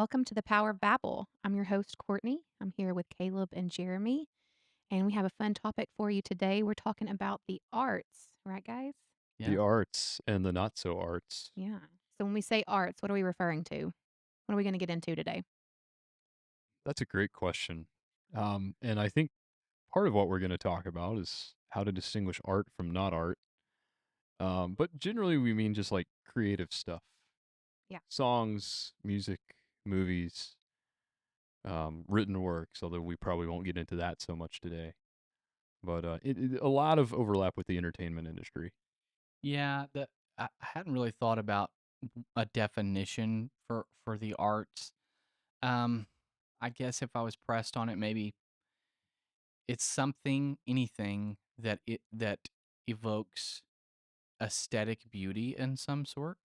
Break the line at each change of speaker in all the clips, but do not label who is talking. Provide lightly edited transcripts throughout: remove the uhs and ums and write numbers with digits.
welcome to the Power of Babel. I'm your host, Courtney. I'm here with Caleb and Jeremy, and we have a fun topic for you today. We're talking about the arts, right, guys?
Yeah.
The arts and the not so arts.
Yeah. So when we say arts, what are we referring to? What are we going to get into today?
That's a great question. And I think part of what we're going to talk about is how to distinguish art from not art. But generally, we mean just like creative stuff,
Yeah.
songs, music, movies, written works, although we probably won't get into that so much today. But a lot of overlap with the entertainment industry.
Yeah, I hadn't really thought about a definition for the arts. Um, I guess if I was pressed on it, maybe it's anything that evokes aesthetic beauty in some sort.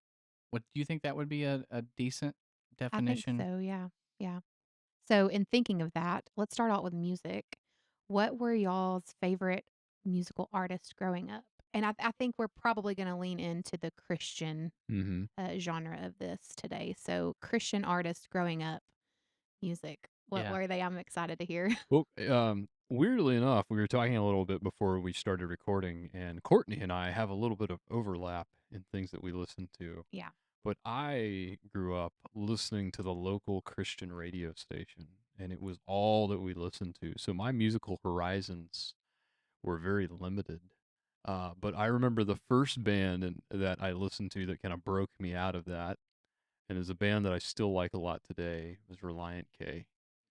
What do you think that would be a decent
I think
definition?
so. Yeah. Yeah. So, in thinking of that, let's start out with music. What were y'all's favorite musical artists growing up? And I think we're probably going to lean into the Christian
Mm-hmm.
genre of this today. So, Christian artists growing up, music. What
Yeah.
were they? I'm excited to hear.
Well, weirdly enough, we were talking a little bit before we started recording, and Courtney and I have a little bit of overlap in things that we listen to.
Yeah.
But I grew up listening to the local Christian radio station, and it was all that we listened to. So my musical horizons were very limited. But I remember the first band that I listened to that kind of broke me out of that, and is a band that I still like a lot today, was Reliant K.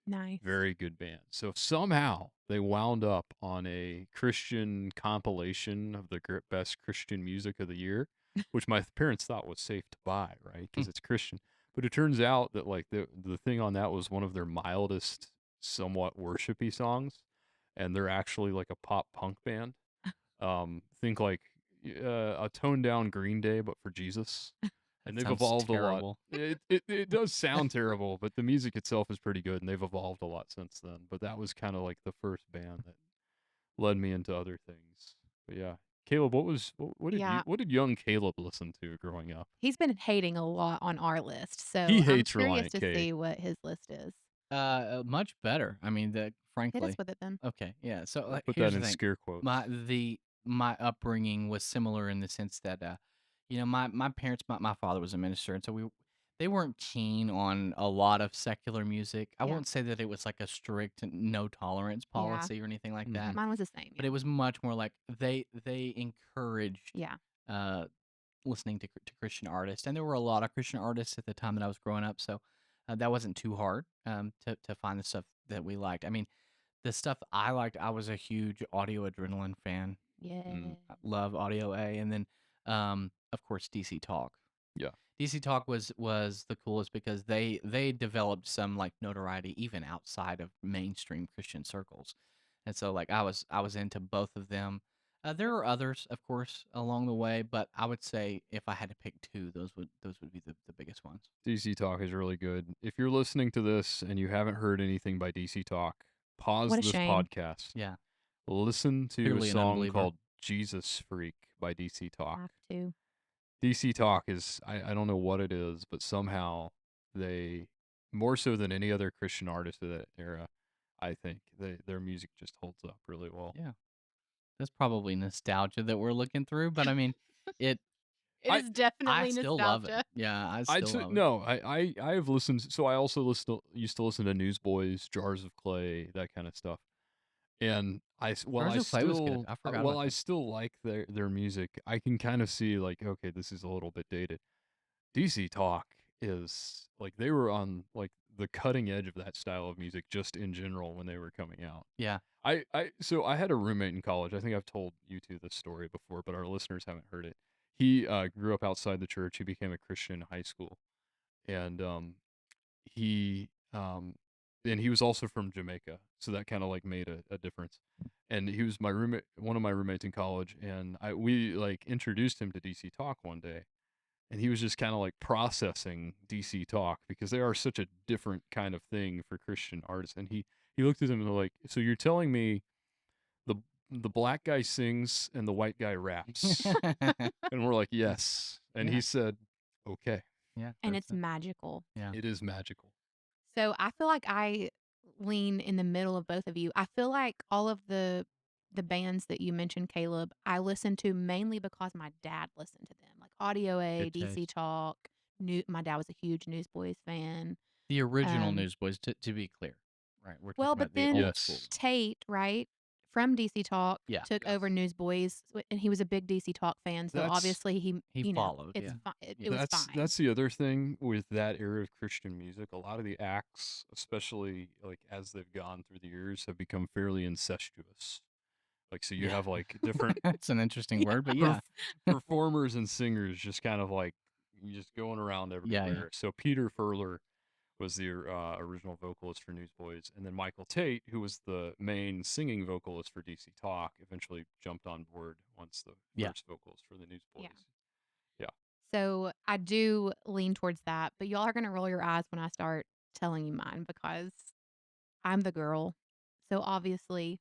Nice.
Very good band. So somehow they wound up on a Christian compilation of the best Christian music of the year, which my parents thought was safe to buy, right?
Hmm.
Because it's Christian. But it turns out that like the thing on that was one of their mildest, somewhat worshipy songs, and they're actually like a pop punk band. Think like a toned down Green Day, but for Jesus,
That
and they've
sounds
evolved a lot.
terrible.
It does sound terrible, but the music itself is pretty good, and they've evolved a lot since then. But that was kind of like the first band that led me into other things. But yeah, Caleb,
Yeah.
what did young Caleb listen to growing up?
He's been hating a lot on our list.
He
So, I'm
hates
curious
Reliant
to
K.
see what his list is.
Much better. I mean,
Hit us
frankly.
with it then.
Okay, yeah. So
I put
here's
that
the
in
thing.
scare quotes.
My upbringing was similar in the sense that my parents, my father was a minister, and so they weren't keen on a lot of secular music. I
Yeah.
won't say that it was like a strict no tolerance
Yeah.
policy or anything like that,
Hmm.
Mine was the same.
but
Yeah.
it was much more like they encouraged
Yeah.
uh listening to Christian artists, and there were a lot of Christian artists at the time that I was growing up, so that wasn't too hard to find the stuff that we liked. I mean, the stuff I liked, I was a huge Audio Adrenaline fan.
Yeah.
I love Audio A, and then of course DC Talk.
Yeah.
DC Talk was the coolest because they developed some like notoriety even outside of mainstream Christian circles, and so like I was into both of them. There are others, of course, along the way, but I would say if I had to pick two, those would be the biggest ones.
DC Talk is really good. If you're listening to this and you haven't heard anything by DC Talk, pause
What a
this
shame.
podcast.
Yeah,
Listen to a
clearly an
song
unbeliever.
called Jesus Freak by DC Talk.
Have to.
DC Talk is, I don't know what it is, but somehow they, more so than any other Christian artist of that era, I think their music just holds up really well.
Yeah, that's probably nostalgia that we're looking through, but I mean, it
It
I
is
I
definitely
still love it.
nostalgia.
Yeah, I
I'd
still
say
love it.
no. I have listened. So I also used to listen to Newsboys, Jars of Clay, that kind of stuff. And
Jars of Clay was good. I forgot
while
about
I
them.
still like their music, I can kind of see like, okay, this is a little bit dated. DC Talk is like they were on like the cutting edge of that style of music just in general when they were coming out.
Yeah.
So I had a roommate in college. I think I've told you two this story before, but our listeners haven't heard it. He grew up outside the church. He became a Christian in high school, and he and he was also from Jamaica, so that kind of like made a difference. And he was my roommate, one of my roommates in college, and we like introduced him to DC Talk one day, and he was just kind of like processing DC Talk because they are such a different kind of thing for Christian artists. And he looked at him and like, so you're telling me the the black guy sings and the white guy raps? And we're like, yes. And
Yeah.
he said, okay,
Yeah,
And
that's
it's magical.
yeah.
it is magical.
So I feel like I lean in the middle of both of you. I feel like all of the bands that you mentioned, Caleb, I listen to mainly because my dad listened to them, like Audio A,
Good
DC
taste.
Talk. My dad was a huge Newsboys fan.
The original
Um,
Newsboys, to be clear, right? We're
well,
talking
but
about the
then
old school
Yes.
ones.
Tate, right, from DC Talk,
Yeah,
took over
Yes.
Newsboys, and he was a big DC Talk fan. So
That's
obviously he,
he followed.
it's
Yeah,
fine. It
yeah,
was
that's
fine.
the other thing with that era of Christian music. A lot of the acts, especially like as they've gone through the years, have become fairly incestuous. Like so you
yeah.
have like different
It's an interesting word, but
perf-
yeah,
performers and singers just kind of like just going around
yeah.
everywhere. So Peter Furler was the original vocalist for Newsboys, and then Michael Tate, who was the main singing vocalist for DC Talk, eventually jumped on board once the
Yeah.
first vocalist for the
Yeah.
Newsboys. Yeah.
So I do lean towards that, but y'all are gonna roll your eyes when I start telling you mine because I'm the girl. So obviously,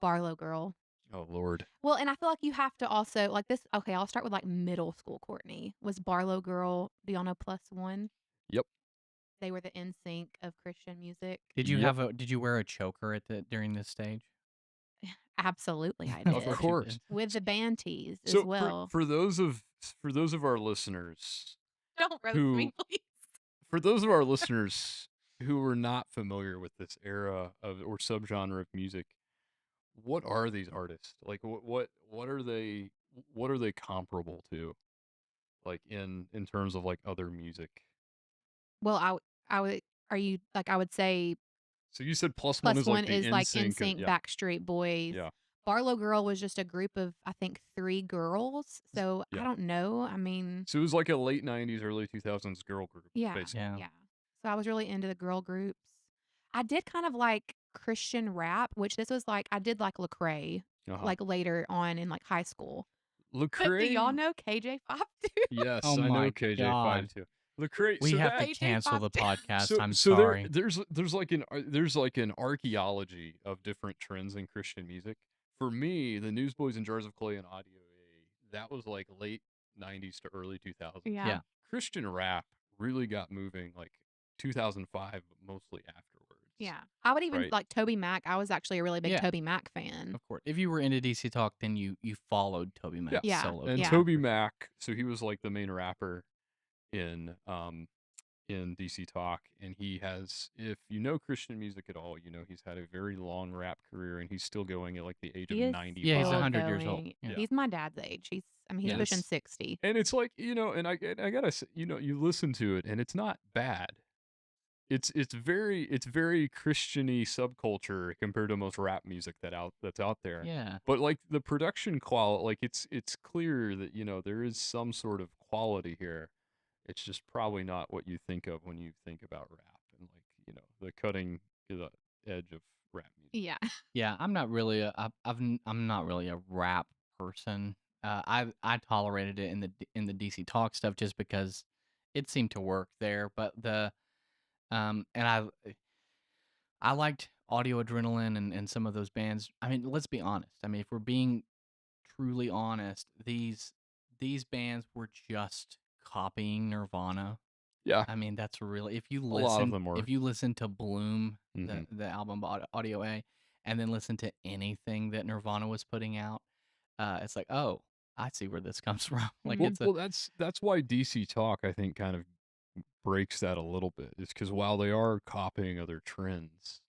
Barlow girl.
Oh Lord.
Well, and I feel like you have to also like this. Okay, I'll start with like middle school. Courtney was Barlow girl. Do y'all know Plus One?
Yep.
They were the NSYNC of Christian music.
Yep.
Did you wear a choker during this stage?
Absolutely, I
Of
did.
course you
course.
did.
With the band tees as
So
well.
for those of our listeners
Don't roast me,
who
please.
for those of our listeners who are not familiar with this era of or subgenre of music, what are these artists? Like what are they comparable to? Like in terms of like other music.
Well, I would. Are you like? I would say
So you said plus one
Plus
is like
One
the
is like
NSYNC of
NSYNC, Backstreet Boys.
yeah,
Barlow Girl was just a group of, I think, 3 girls. So I
yeah.
don't know. I mean,
So it was like a late '90s, early 2000s girl group,
yeah,
basically.
Yeah.
yeah. So I was really into the girl groups. I did kind of like Christian rap, which this was like I did like Lecrae
Uh-huh.
like later on in like high school. But do y'all
Lecrae,
know KJ52?
Oh
yes, I know
my
KJ5
God.
too. Lecrae,
We
so
have to
that
cancel the
KJ52.
podcast. I'm
so
sorry.
there's like an archaeology of different trends in Christian music. For me, the Newsboys and Jars of Clay and Audio A, that was like late '90s to early 2000s.
Yeah.
Yeah.
Christian rap really got moving like 2005, but mostly afterwards.
Yeah. I would even
Right.
like Toby Mac. I was actually a really big
Yeah.
Toby Mac fan.
Of course. If you were into DC Talk, then you followed Toby
Yeah.
Mac's
Yeah.
solo
And
career
Yeah.
Toby
for sure.
Mac, so he was like the main rapper in DC Talk, and he has, if you know Christian music at all, you know he's had a very long rap career, and he's still going at like the age of
He is
95.
Yeah, he's
still
100 years old.
going.
Yeah.
He's my dad's age. He's
Yeah.
pushing 60.
And it's like, you know, and I gotta say, you know, you listen to it, and it's not bad. It's very Christiany subculture compared to most rap music that's out there.
Yeah.
But like the production quality, like it's clear that you know there is some sort of quality here. It's just probably not what you think of when you think about rap and like you know the cutting the edge of rap music.
Yeah.
Yeah, I'm not really I'm not really a rap person. I tolerated it in the DC Talk stuff just because it seemed to work there, but and I liked Audio Adrenaline and some of those bands. I mean, let's be honest. I mean, if we're being truly honest, these bands were just copying Nirvana.
Yeah,
I mean, that's really
a lot of them were.
if you listen to Bloom,
Mhm.
the album Audio A, and then listen to anything that Nirvana was putting out, it's like, oh, I see where this comes from. Like
Well,
Mhm.
it's a
well, that's why DC Talk I think kind of breaks that a little bit. Is because while they are copying other trends,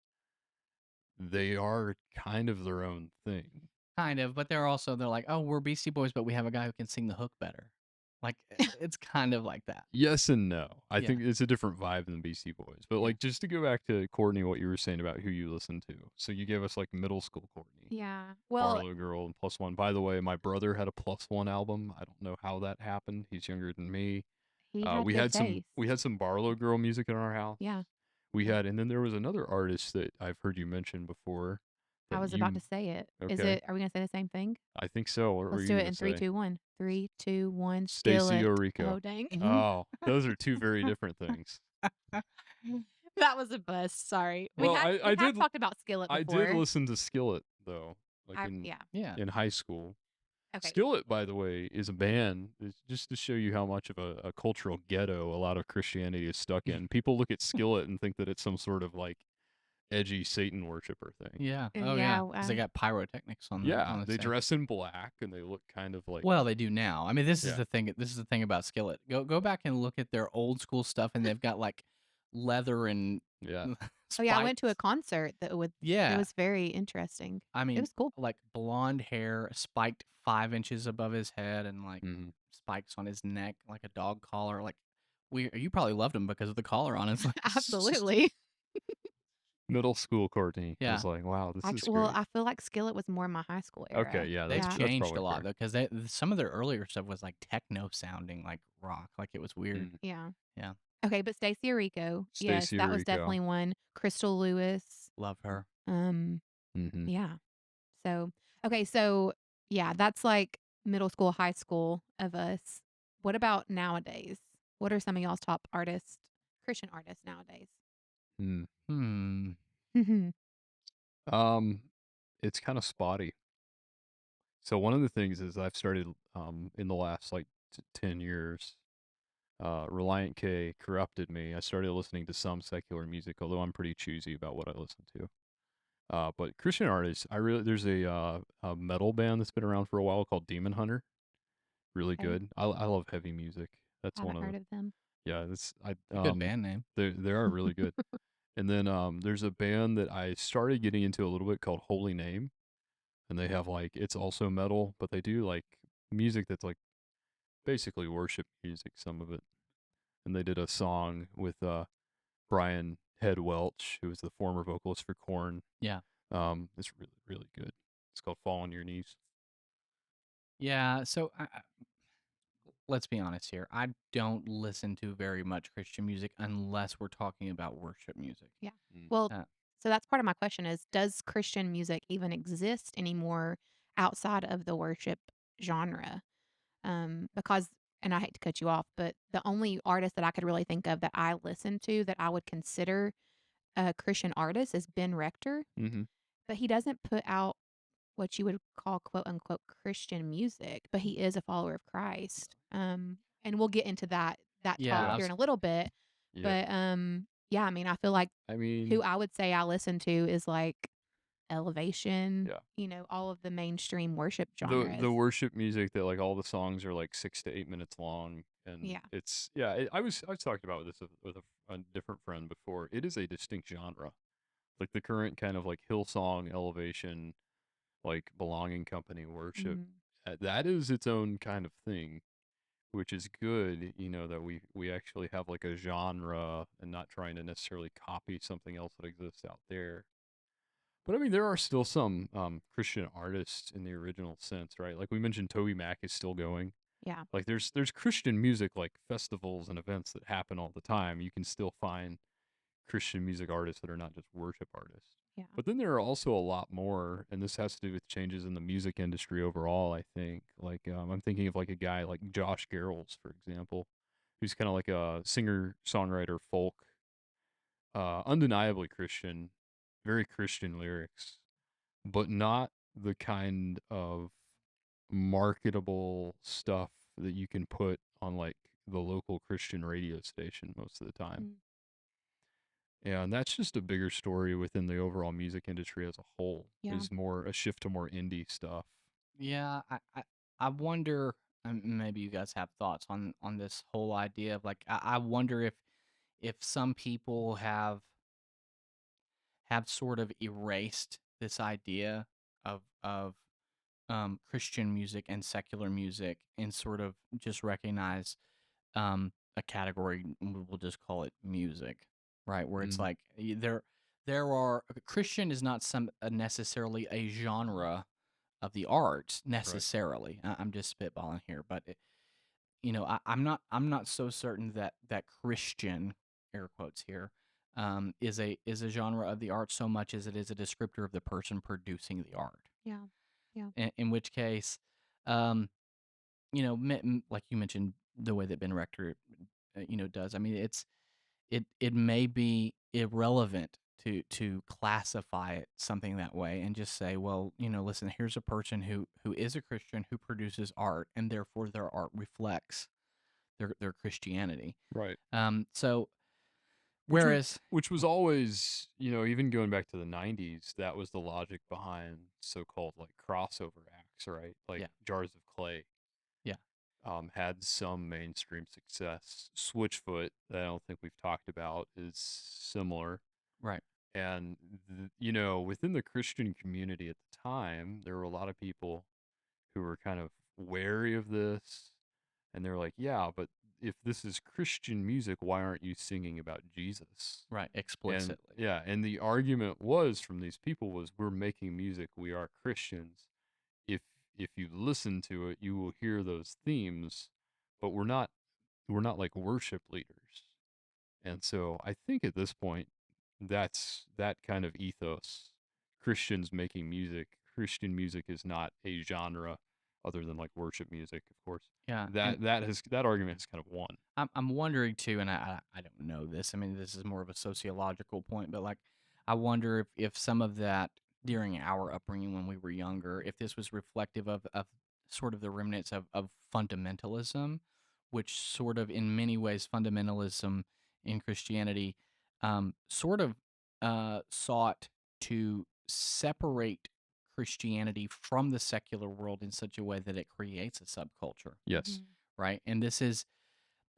they are kind of their own thing.
kind of, but they're like, oh, we're Beastie Boys, but we have a guy who can sing the hook better. Like it's kind of like that.
Yes and no. I
Yeah.
think it's a different vibe than Beastie Boys. But
Yeah.
like just to go back to Courtney, what you were saying about who you listen to. So you gave us like middle school Courtney,
Yeah. Well,
Barlow Girl, and Plus One. By the way, my brother had a Plus One album. I don't know how that happened. He's younger than me.
he had
We
good
had
taste.
some Barlow Girl music in our house.
Yeah.
We
Yeah.
had, and then there was another artist that I've heard you mention before.
I
That
was about to say it. Is
okay.
it? Are we gonna say the same thing?
I think so. What were
Let's
you
do it
gonna
in 3,
say?
2, 1. 3, 2, 1.
Stacy
Skillet.
Orico.
Oh dang.
Oh, those are two very different things.
That was a bust. Sorry.
Well,
we
I
have
did
talked about Skillet
I
before.
did listen to Skillet though, like
Yeah.
Yeah.
in high school.
Okay.
Skillet, by the way, is a band. Just to show you how much of a cultural ghetto a lot of Christianity is stuck in. People look at Skillet and think that it's some sort of like edgy Satan worshiper thing.
Yeah. Oh, yeah.
Yeah,
Because they got pyrotechnics
Yeah,
on the
they
stage.
dress in black and they look kind of like
Well, they do now. I mean, this is
yeah,
the thing. This is the thing about Skillet. Go back and look at their old school stuff, and they've got like leather and
yeah.
oh, yeah, I went to a
spikes.
concert that would it
Yeah.
was very interesting.
I
It
mean,
was cool.
like blonde hair, spiked 5 inches above his head, and like
hmm
spikes on his neck, like a dog collar. Like you probably loved him because of the collar on his.
Absolutely.
Middle school Courtney
Yeah.
was like, wow, this is
Well,
great.
I feel like Skillet was more my high school
Okay,
era.
yeah,
They've
Yeah.
that's
changed
probably
a lot
fair.
though, because some of their earlier stuff was like techno sounding, like rock, like it was weird.
Mm.
Yeah.
Yeah,
Okay, but Stacey Orico, yes,
Stacey
that was
Orico.
definitely one. Crystal Lewis.
love her.
Um,
hmm
yeah. So, okay, so yeah, that's like middle school, high school of us. What about nowadays? What are some of y'all's top artists, Christian artists nowadays?
Mm.
Hmm.
Mhm.
Um, it's kind of spotty. So one of the things is I've started in the last like 10 years. Reliant K corrupted me. I started listening to some secular music, although I'm pretty choosy about what I listen to. But Christian artists, there's a metal band that's been around for a while called Demon Hunter. Really
Okay,
good. I love heavy music. That's one
haven't
of the
heard of them.
yeah. That's I
It's a good band name.
they are really good. And then there's a band that I started getting into a little bit called Holy Name, and they have like it's also metal, but they do like music that's like basically worship music. Some of it, and they did a song with Brian Head Welch, who was the former vocalist for Korn.
Yeah.
It's really really good. It's called Fall on Your Knees.
Yeah. So let's be honest here. I don't listen to very much Christian music unless we're talking about worship music.
Yeah.
Mm.
Well,
Uh,
so that's part of my question is, does Christian music even exist anymore outside of the worship genre? Because, and I hate to cut you off, but the only artist that I could really think of that I listen to that I would consider a Christian artist is Ben Rector,
Mm-hmm.
but he doesn't put out what you would call quote unquote Christian music, but he is a follower of Christ. And we'll get into that talk
yeah.
Yeah.
here in a little bit.
Yeah.
But yeah, I mean, I feel like
I mean,
who I would say I listen to is like Elevation,
yeah.
all of the mainstream worship
The
genres.
worship music that like all the songs are like 6 to 8 minutes long, and
Yeah.
it's I was talking about this with a different friend before. It is a distinct genre, like the current kind of like Hillsong, Elevation, like Belonging Company worship.
Mhm.
That is its own kind of thing, which is good. You know that we actually have like a genre and not trying to necessarily copy something else that exists out there. But I mean, there are still some Christian artists in the original sense, right? Like we mentioned, Toby Mac is still going.
Yeah.
Like there's Christian music like festivals and events that happen all the time. You can still find Christian music artists that are not just worship artists.
Yeah.
But then there are also a lot more, and this has to do with changes in the music industry overall. I think, like I'm thinking of like a guy like Josh Garrels, for example, who's kind of like a singer songwriter folk, undeniably Christian, very Christian lyrics, but not the kind of marketable stuff that you can put on like the local Christian radio station most of the time.
Mm.
Yeah, and that's just a bigger story within the overall music industry as a whole.
Yeah.
Is more a shift to more indie stuff.
Yeah. I wonder. Maybe you guys have thoughts on this whole idea of like. I wonder if some people have sort of erased this idea of Christian music and secular music and sort of just recognize a category. We'll just call it music, right? Where it's
Mm,
like there are Christian is not some necessarily a genre of the arts
right.
necessarily. I'm just spitballing here, but I'm not so certain that Christian, air quotes here, is a genre of the art so much as it is a descriptor of the person producing the art.
Yeah. Yeah.
In which case, um, like you mentioned, the way that Ben Rector, does. I mean, it may be irrelevant to classify it something that way and just say, well, listen, here's a person who is a Christian who produces art, and therefore their art reflects their Christianity.
Right.
So
Which was
whereas,
which was always, even going back to the 90s, that was the logic behind so-called like crossover acts, right? Like
yeah,
Jars of Clay
yeah,
had some mainstream success. Switchfoot, that I don't think we've talked about, is similar.
right,
And within the Christian community at the time, there were a lot of people who were kind of wary of this, and they're like, "Yeah, but if this is Christian music, why aren't you singing about Jesus?"
right,
And
explicitly.
yeah, and the argument was from these people was, "We're making music, we are Christians. If if you listen to it, you will hear those themes, but we're not like worship leaders." And so I think at this point, that's that kind of ethos. Christians making music. Christian music is not a genre other than like worship music, of course.
Yeah, and
That argument has kind of won.
I'm wondering too, and I don't know this. I mean, this is more of a sociological point, but like, I wonder if some of that during our upbringing when we were younger, if this was reflective of sort of the remnants of fundamentalism, which sort of in many ways fundamentalism in Christianity, sort of sought to separate Christianity from the secular world in such a way that it creates a subculture,
Yes.
Mhm.
right? And this is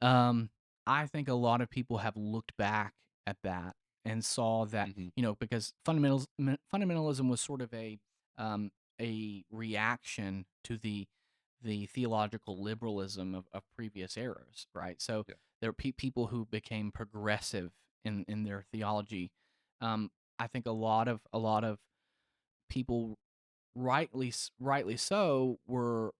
um, I think a lot of people have looked back at that and saw that,
Hmm.
because fundamentalism was sort of a reaction to the theological liberalism of previous eras, right? So
Yeah.
there are people who became progressive in their theology. Um, I think a lot of people rightly so were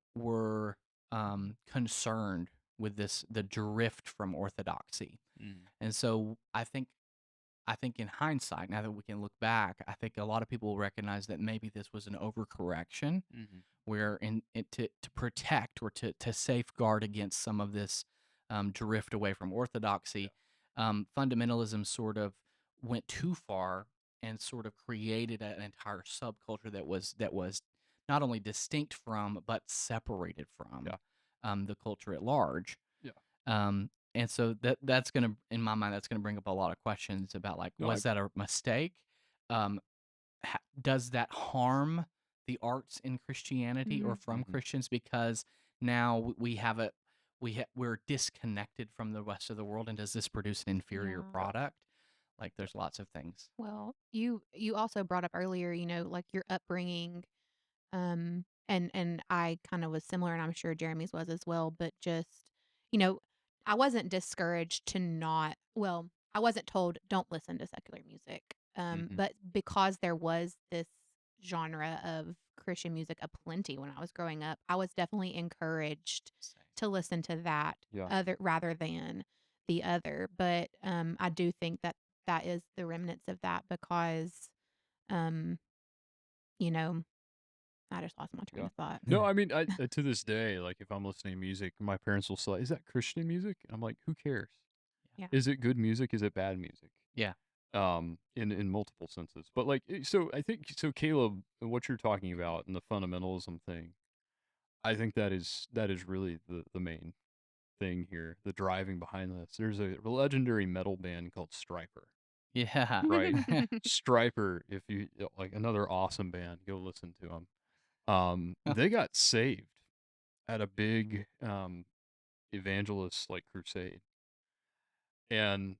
concerned with the drift from orthodoxy.
Mm.
And so I think in hindsight, now that we can look back, I think a lot of people recognize that maybe this was an overcorrection,
Hmm.
where in it to protect or to safeguard against some of this drift away from
Yeah.
orthodoxy. Fundamentalism sort of went too far and sort of created an entire subculture that was not only distinct from but separated from
Yeah.
the culture at large.
Yeah.
And so that's gonna, in my mind, that's gonna bring up a lot of questions about, like,
No, I.
was that a mistake? Um, does that harm the arts in Christianity or
Mhm.
from
Hmm.
Christians because now we have a we're disconnected from the rest of the world, and does this produce an inferior
Yeah.
Yeah.
product? Like,
Yeah.
there's lots of things.
Well, you also brought up earlier, like your upbringing, and I kind of was similar, and I'm sure Jeremy's was as well. But just, you know, I wasn't discouraged to not. Well, I wasn't told don't listen to secular music.
Hmm.
But because there was this genre of Christian music aplenty when I was growing up, I was definitely encouraged
Same.
to listen to that
Yeah.
other rather than the other. But I do think that that is the remnants of that because, um, you know, I just lost my train
Yeah.
of thought.
No, I mean, I to this day, like if I'm listening to music, my parents will say, "Is that Christian music?" I'm like, "Who cares?
Yeah.
Is it good music? Is it bad music?"
Yeah.
In multiple senses. But like, so I think so, Caleb, what you're talking about and the fundamentalism thing, I think that is really the main thing here, the driving behind this. There's a legendary metal band called Striper,
Yeah.
right? Striper, if you like, another awesome band, go listen to them. They got saved at a big evangelist like crusade, and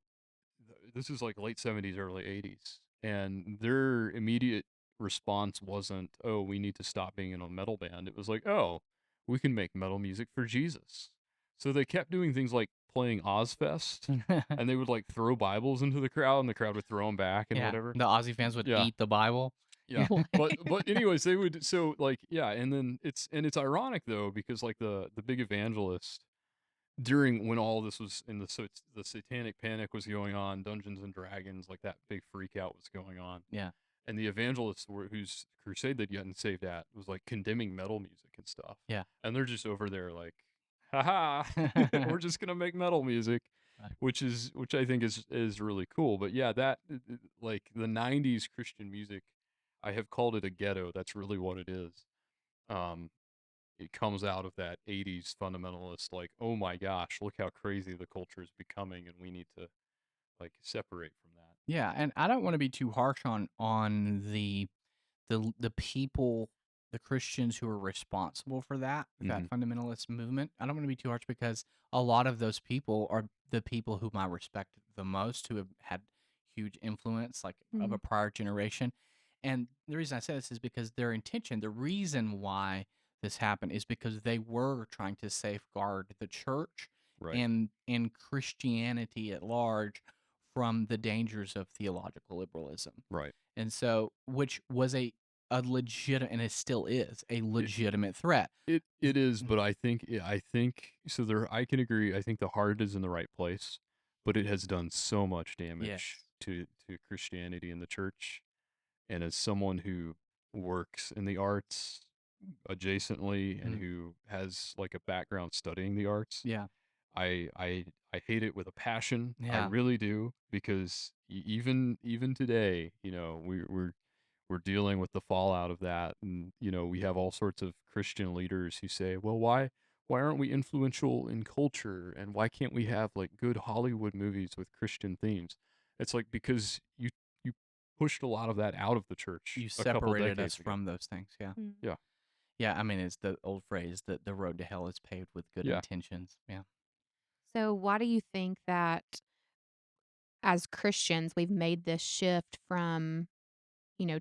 this is like late 70s, early 80s, and their immediate response wasn't, "Oh, we need to stop being in a metal band." It was like, "Oh, we can make metal music for Jesus." So they kept doing things like playing Ozfest, and they would like throw Bibles into the crowd, and the crowd would throw them back and
Yeah.
whatever.
The Aussie fans would
Yeah,
eat the Bible.
yeah. But anyways, they would, so like, yeah, and then it's ironic though, because like the big evangelist during when all this was in the satanic panic was going on, Dungeons and Dragons, like that big freak out was going on,
Yeah.
and the evangelists were whose crusade they'd gotten saved at was like condemning metal music and stuff,
Yeah.
and they're just over there like, haha, we're just gonna make metal music,
Right.
which I think is really cool. But yeah, that like the '90s Christian music, I have called it a ghetto. That's really what it is. Um, it comes out of that '80s fundamentalist, like, oh my gosh, look how crazy the culture is becoming, and we need to like separate from that.
Yeah, and I don't want to be too harsh on the people, the Christians who are responsible for that
Hmm.
fundamentalist movement. I don't want to be too harsh because a lot of those people are the people whom I respect the most, who have had huge influence, like of a
Mhm.
prior generation. And the reason I say this is because their intention, the reason why this happened, is because they were trying to safeguard the church
Right,
and Christianity at large from the dangers of theological liberalism.
right.
And so, which was a legitimate, and it still is a
It
legitimate threat.
it is,
Mm.
but I think so. There, I can agree. I think the heart is in the right place, but it has done so much damage
Yes.
to Christianity and the church. And as someone who works in the arts adjacently and
Mm.
who has like a background studying the arts,
Yeah.
I hate it with a passion. I
Yeah.
really do because even today, we're dealing with the fallout of that, and we have all sorts of Christian leaders who say, "Well, why aren't we influential in culture, and why can't we have like good Hollywood movies with Christian themes?" It's like because you pushed a lot of that out of the church
You
a couple
separated us
decades ago.
from those things. Yeah.
Mm.
Yeah,
Yeah. I mean, it's the old phrase that the road to hell is paved with good
yeah.
intentions. Yeah.
So, why do you think that as Christians we've made this shift from,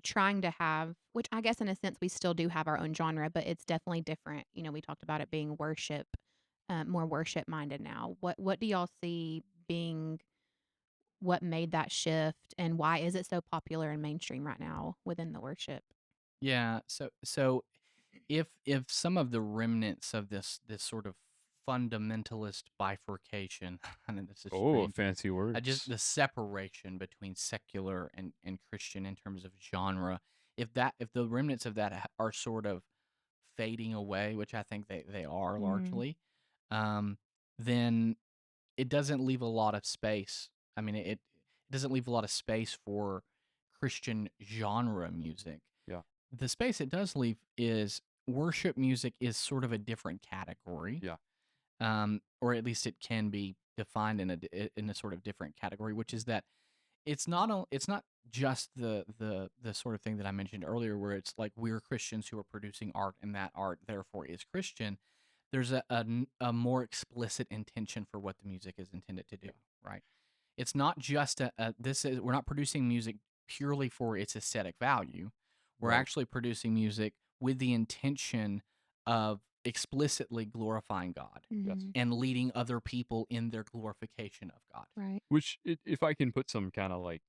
trying to have, which I guess in a sense we still do have our own genre, but it's definitely different. We talked about it being worship, more worship minded now. What do y'all see being what made that shift, and why is it so popular and mainstream right now within the worship?
Yeah. So if some of the remnants of this sort of fundamentalist bifurcation, I know this is
Oh,
strange,
fancy
just
words.
the separation between secular and Christian in terms of genre, if the remnants of that are sort of fading away, which I think they are
Mm,
largely, um, then it doesn't leave a lot of space. I mean, it doesn't leave a lot of space for Christian genre music.
Yeah,
The space it does leave is worship music is sort of a different category,
yeah,
or at least it can be defined in a sort of different category, which is that it's not just the sort of thing that I mentioned earlier, where it's like we're Christians who are producing art, and that art therefore is Christian. There's a more explicit intention for what the music is intended to do,
yeah,
right? It's not just we're not producing music purely for its aesthetic value. We're
right.
actually producing music with the intention of explicitly glorifying God
Yes.
mhm,
and leading other people in their glorification of God.
right.
Which, if I can put some kind of like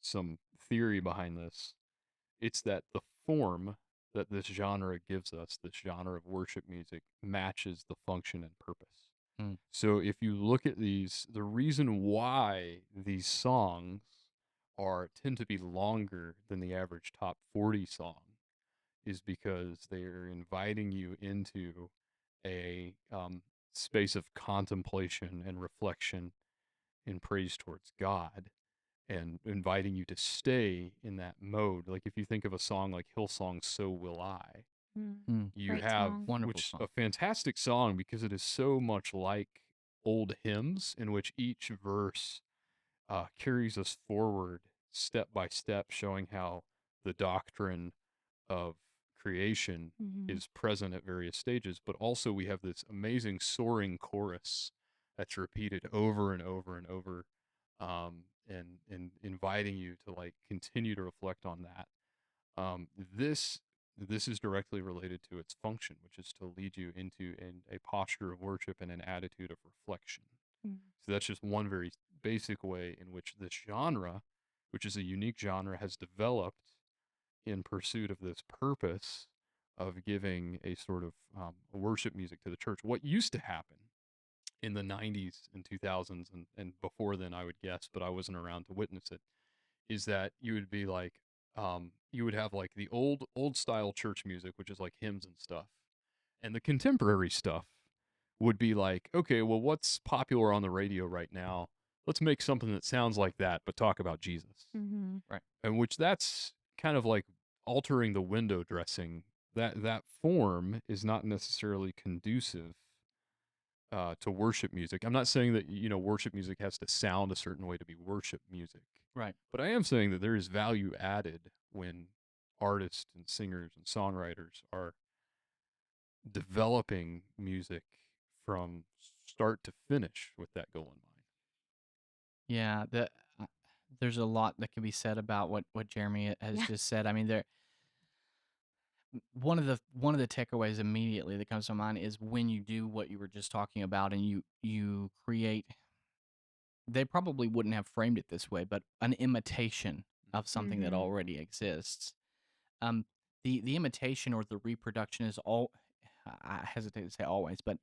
some theory behind this, it's that the form that this genre gives us, this genre of worship music, matches the function and purpose.
Mm.
So if you look at these, the reason why these songs are tend to be longer than the average top 40 song is because they're inviting you into a space of contemplation and reflection and praise towards God, and inviting you to stay in that mode. Like if you think of a song like Hillsong, "So Will I,"
Mm.
Mm.
you
Great
have,
song.
Wonderful
which
song.
a fantastic song because it is so much like old hymns in which each verse carries us forward step by step, showing how the doctrine of creation
Mhm,
is present at various stages. But also, we have this amazing soaring chorus that's repeated over and over and over, and inviting you to like continue to reflect on that. This is directly related to its function, which is to lead you into a posture of worship and an attitude of reflection.
mm,
So that's just one very basic way in which this genre, which is a unique genre, has developed in pursuit of this purpose of giving a sort of worship music to the church. What used to happen in the 90s and 2000s, and before then, I would guess, but I wasn't around to witness it, is that you would be like, you would have like the old style church music, which is like hymns and stuff, and the contemporary stuff, would be like, okay, well, what's popular on the radio right now? Let's make something that sounds like that, but talk about Jesus.
Mhm.
Right.
And which that's kind of like altering the window dressing. That form is not necessarily conducive to worship music. I'm not saying that worship music has to sound a certain way to be worship music,
Right.
but I am saying that there is value added when artists and singers and songwriters are developing music from start to finish with that goal in mind.
Yeah, uh, there's a lot that can be said about what Jeremy has
Yeah.
just said. I mean, one of the takeaways immediately that comes to mind is when you do what you were just talking about, and you create. They probably wouldn't have framed it this way, but an imitation of something that
Mhm.
already exists. Um, the imitation or the reproduction is all. I hesitate to say always, but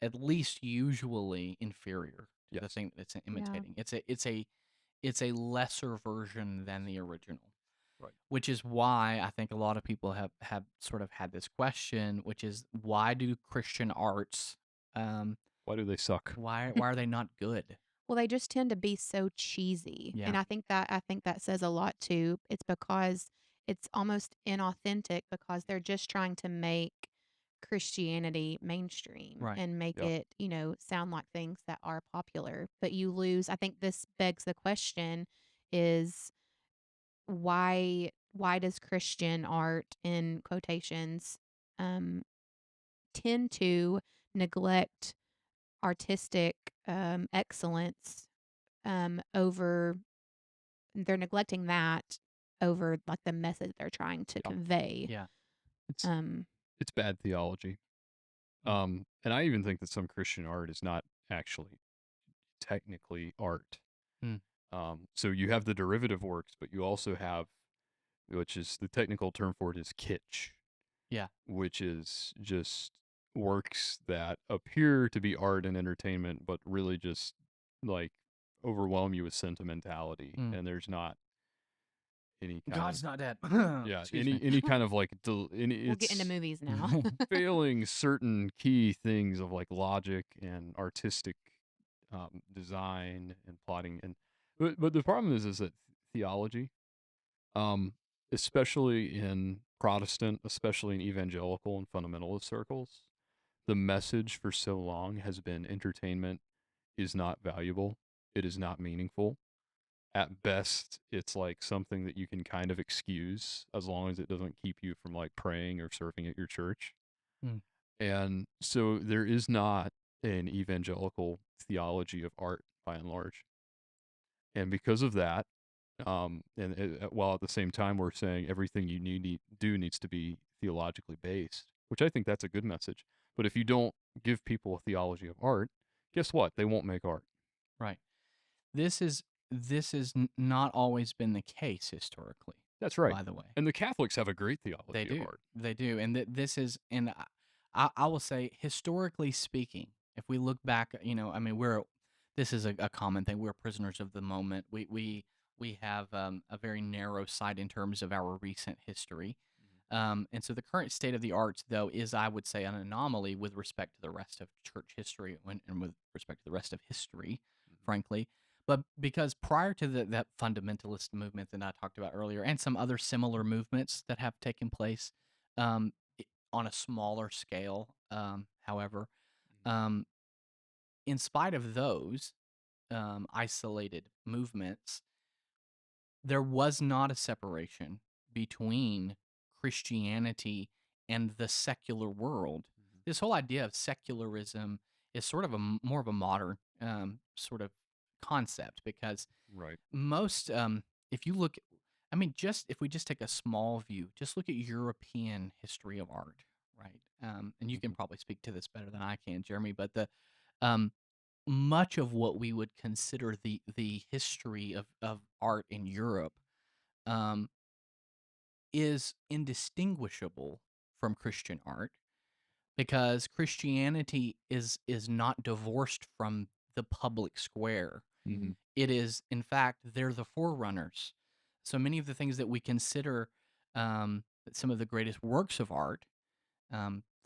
at least usually inferior to the
Yes.
thing that it's
Yeah.
imitating. It's a lesser version than the original,
Right.
which is why I think a lot of people have sort of had this question, which is why do Christian arts, um,
Why do they suck?
why are they not good?
Well, they just tend to be so cheesy,
Yeah,
and I think that says a lot too. It's because it's almost inauthentic because they're just trying to make Christianity mainstream
right.
and make
Yeah.
it, sound like things that are popular. But you lose I think this begs the question is why does Christian art in quotations um tend to neglect artistic excellence over they're neglecting that over, like, the message they're trying to
Yeah.
convey.
Yeah.
It's
Um,
it's bad theology.
Mm,
And I even think that some Christian art is not actually technically art.
mm,
So you have the derivative works, but you also have, which is the technical term for it is kitsch,
yeah.
which is just works that appear to be art and entertainment, but really just like overwhelm you with sentimentality.
Mm.
And there's not any kind of
God's not dead.
yeah,
Excuse me.
any kind of like
we'll get into
it's
movies now.
failing certain key things of like logic and artistic design and plotting and but the problem is that theology, um, especially in Protestant, especially in evangelical and fundamentalist circles, the message for so long has been entertainment is not valuable, it is not meaningful. At best, it's like something that you can kind of excuse as long as it doesn't keep you from like praying or serving at your church.
Mm,
And so there is not an evangelical theology of art by and large. And because of that, while at the same time we're saying everything you do needs to be theologically based, which I think that's a good message. But if you don't give people a theology of art, guess what? They won't make art.
right. This is not always been the case historically,
That's right.
by the way.
And the Catholics have a great
They
theology of
do.
art.
They do. And this is, and I will say, historically speaking, if we look back, I mean, this is a common thing. We're prisoners of the moment. We have a very narrow sight in terms of our recent history. And so the current state of the arts, though, is, I would say, an anomaly with respect to the rest of church history and with respect to the rest of history,
Mhm.
frankly. But because prior to that fundamentalist movement that I talked about earlier, and some other similar movements that have taken place um, on a smaller scale, however, um, in spite of those isolated movements, there was not a separation between Christianity and the secular world.
Mhm.
This whole idea of secularism is sort of more of a modern sort of concept because
Right.
most, if you look, I mean, just if we just take a small view, just look at European history of art, right? And you can
Mhm.
probably speak to this better than I can, Jeremy, but um, much of what we would consider the history of art in Europe um, is indistinguishable from Christian art because Christianity is not divorced from the public square.
Mhm.
It is, in fact, they're the forerunners. So many of the things that we consider some of the greatest works of art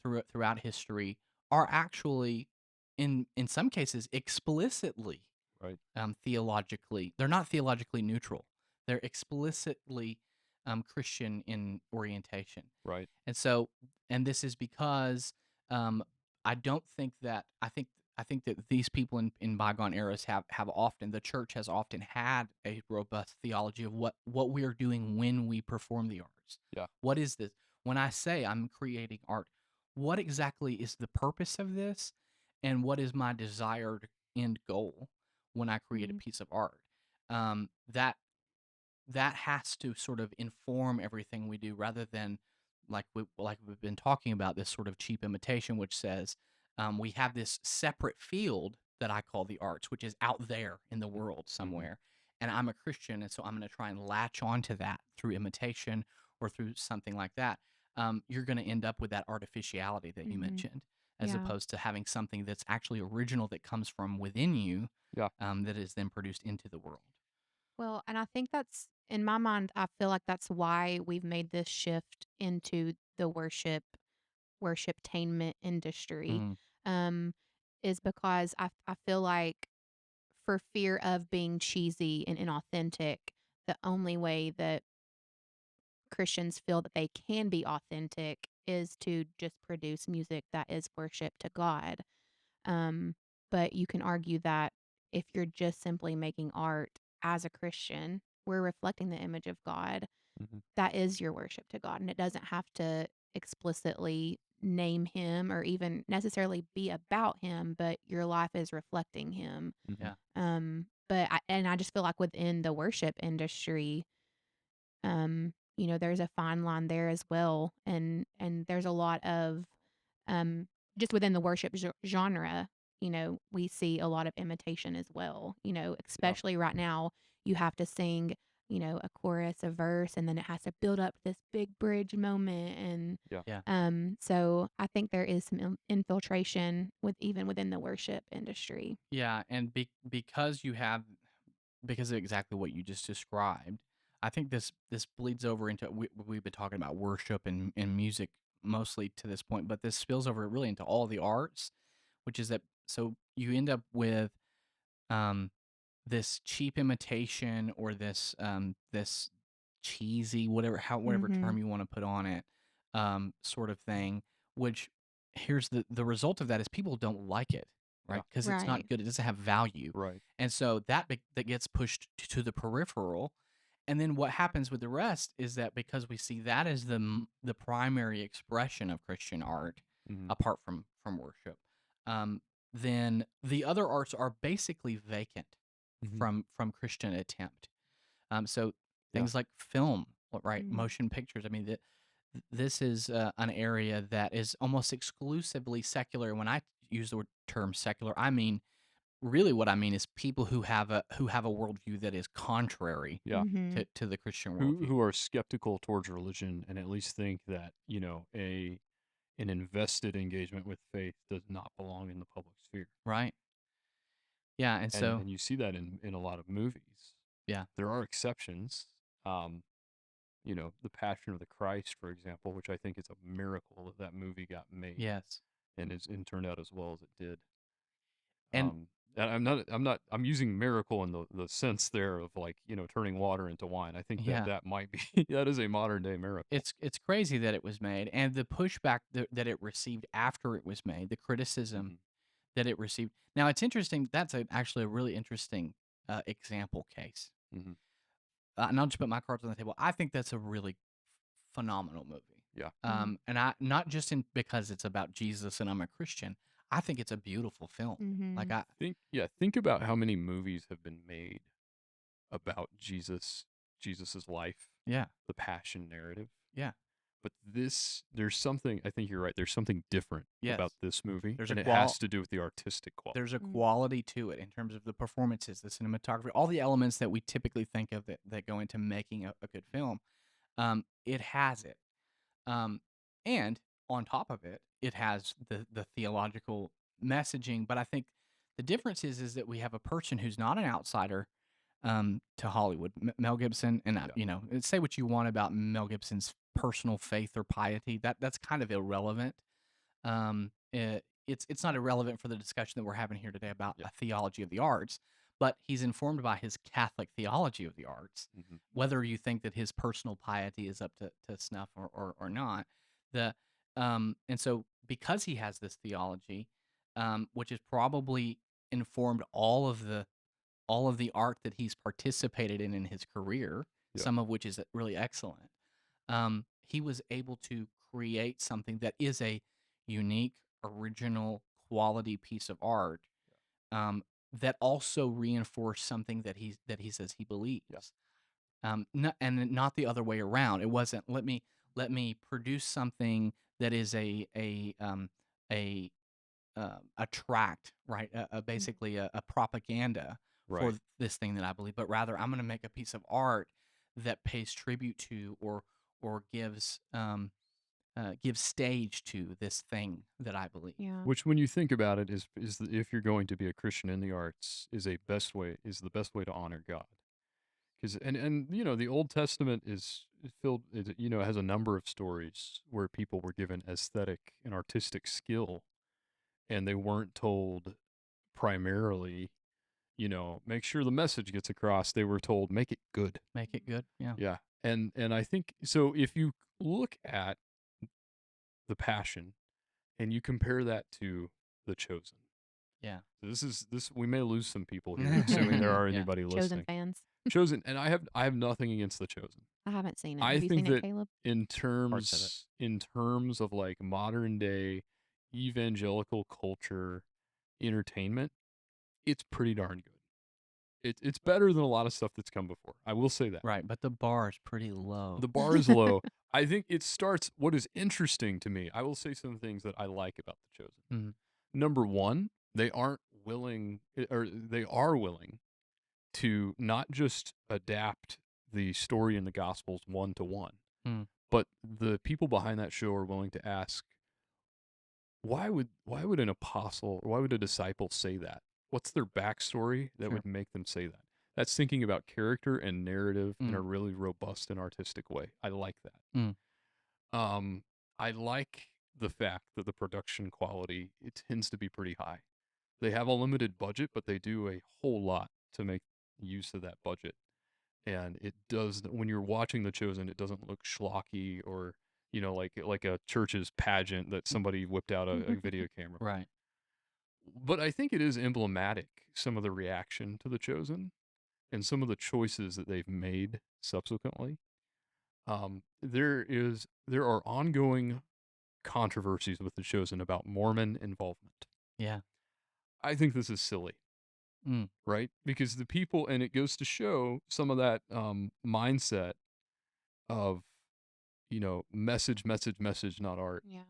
throughout history are actually in some cases explicitly
Right.
theologically, they're not theologically neutral. They're explicitly Christian in orientation.
Right.
And so, and this is because um, I don't think that I think that these people in bygone eras have often the church has often had a robust theology of what we are doing when we perform the arts.
Yeah.
What is this? When I say I'm creating art, what exactly is the purpose of this, and what is my desired end goal when I create a
Mhm.
piece of art? That that has to sort of inform everything we do rather than like we've been talking about this sort of cheap imitation which says we have this separate field that I call the arts which is out there in the world
Mm-hmm.
somewhere, and I'm a Christian and so I'm going to try and latch onto that through imitation or through something like that. You're going to end up with that artificiality that you
Mhm.
mentioned as
Yeah.
opposed to having something that's actually original that comes from within you,
Yeah.
that is then produced into the world.
Well, and I think that's in my mind, I feel like that's why we've made this shift into the worshiptainment industry,
Mm,
um, is because I feel like for fear of being cheesy and inauthentic, the only way that Christians feel that they can be authentic is to just produce music that is worship to God. Um, but you can argue that if you're just simply making art as a Christian, we're reflecting the image of God.
Mm-hmm.
That is your worship to God. And it doesn't have to explicitly name him or even necessarily be about him, but your life is reflecting him.
Mm-hmm.
yeah.
And I just feel like within the worship industry, there's a fine line there as well, and there's a lot of, um, just within the worship genre, we see a lot of imitation as well,
Yeah.
especially right now, you have to sing, a chorus, a verse, and then it has to build up to this big bridge moment, and,
Yeah.
Yeah.
so I think there is some infiltration even within the worship industry.
Yeah, and because of exactly what you just described, I think this bleeds over into we've been talking about worship and music mostly to this point, but this spills over really into all the arts, which is that so you end up with um, this cheap imitation or this cheesy whatever term
Mhm.
you want to put on it, sort of thing. Which here's the result of that is people don't like it,
Yeah.
right? Because it's not
Right.
good. It doesn't have value,
Right.
and so that gets pushed to the peripheral. And then what happens with the rest is that because we see that as the primary expression of Christian art,
Mm-hmm.
apart from worship, um, then the other arts are basically vacant
Mm-hmm.
from Christian attempt. So
Yeah.
things like film, right,
Mhm.
motion pictures. I mean, this is an area that is almost exclusively secular. When I use the term secular, I mean really what I mean is people who have a worldview that is contrary
Yeah.
Mhm.
to the Christian
Who
worldview,
who are skeptical towards religion and at least think that a an invested engagement with faith does not belong in the public sphere.
right? Yeah, and
And
so
and you see that in a lot of movies.
yeah,
There are exceptions. Um, The Passion of the Christ, for example, which I think is a miracle that that movie got made
yes,
and turned out as well as it did.
and
And I'm using miracle in the sense there of like, turning water into wine. I think that
yeah,
that might be that is a modern day miracle.
it's crazy that it was made, and the pushback that it received after it was made, the criticism
Hmm.
that it received. Now it's interesting. That's actually a really interesting example case.
Hmm.
And I'll just put my cards on the table. I think that's a really phenomenal movie.
Yeah.
Mhm.
And I not just because it's about Jesus and I'm a Christian. I think it's a beautiful film. Like
Mhm.
Think about how many movies have been made about Jesus's life,
yeah,
the passion narrative.
yeah,
But there's something, I think you're right. There's something different about
yes.
this movie,
There's a
and it
qual
has to do with the artistic quality.
there's a
Mm.
quality to it in terms of the performances, the cinematography, all the elements that we typically think of that go into making a good film. It has it. Um, and on top of it, it has the theological messaging. But I think the difference is that we have a person who's not an outsider to Hollywood, Mel Gibson, and
Yeah.
say what you want about Mel Gibson's personal faith or piety. That's kind of irrelevant. it's not irrelevant for the discussion that we're having here today about
Yeah.
a theology of the arts, but he's informed by his Catholic theology of the arts.
Hmm.
Whether you think that his personal piety is up to snuff or not, the and so because he has this theology, which has probably informed all of the art that he's participated in his career,
Yeah.
some of which is really excellent. He was able to create something that is a unique, original, quality piece of art, that also reinforced something that he says he
Yeah.
believes. And then not the other way around. It wasn't let me produce something that is a a tract, right?
Mhm.
Basically a propaganda for
Right.
this thing that I believe, but rather I'm going to make a piece of art that pays tribute to or gives stage to this thing that I believe.
Yeah.
Which, when you think about it, if you're going to be a Christian in the arts, is the best way to honor God. Because the Old Testament is filled. It has a number of stories where people were given aesthetic and artistic skill, and they weren't told primarily, make sure the message gets across. They were told, make it good.
Make it good. Yeah.
Yeah. And I think so. If you look at the Passion and you compare that to the Chosen,
Yeah.
so this we may lose some people here, assuming there are
Yeah.
anybody
Chosen
listening.
fans.
Chosen, and I have nothing against the Chosen.
I haven't seen it.
I
Have you
think
seen it,
that
Caleb?
in
Parts of it.
terms of like modern day evangelical culture entertainment, it's pretty darn good. It's better than a lot of stuff that's come before. I will say that.
Right, but the bar is pretty low.
The bar is low. I think it starts. What is interesting to me, I will say some things that I like about The Chosen.
Mhm.
Number one, they aren't willing, or they are willing to not just adapt the story in the Gospels one to one,
Mm.
but the people behind that show are willing to ask, why would an apostle or why would a disciple say that? What's their backstory that
Sure.
would make them say that? That's thinking about character and narrative in a
Mm.
really robust and artistic way. I like that.
Mm.
Um, I like the fact that the production quality, it tends to be pretty high. They have a limited budget, but they do a whole lot to make use of that budget. And it does, when you're watching The Chosen, it doesn't look schlocky or like a church's pageant that somebody whipped out a video camera for.
Right.
But I think it is emblematic, some of the reaction to The Chosen and some of the choices that they've made subsequently. There are ongoing controversies with The Chosen about Mormon involvement.
Yeah.
I think this is silly,
Mm.
right? Because the people, and it goes to show some of that mindset of, message, message, message, not art.
Yeah.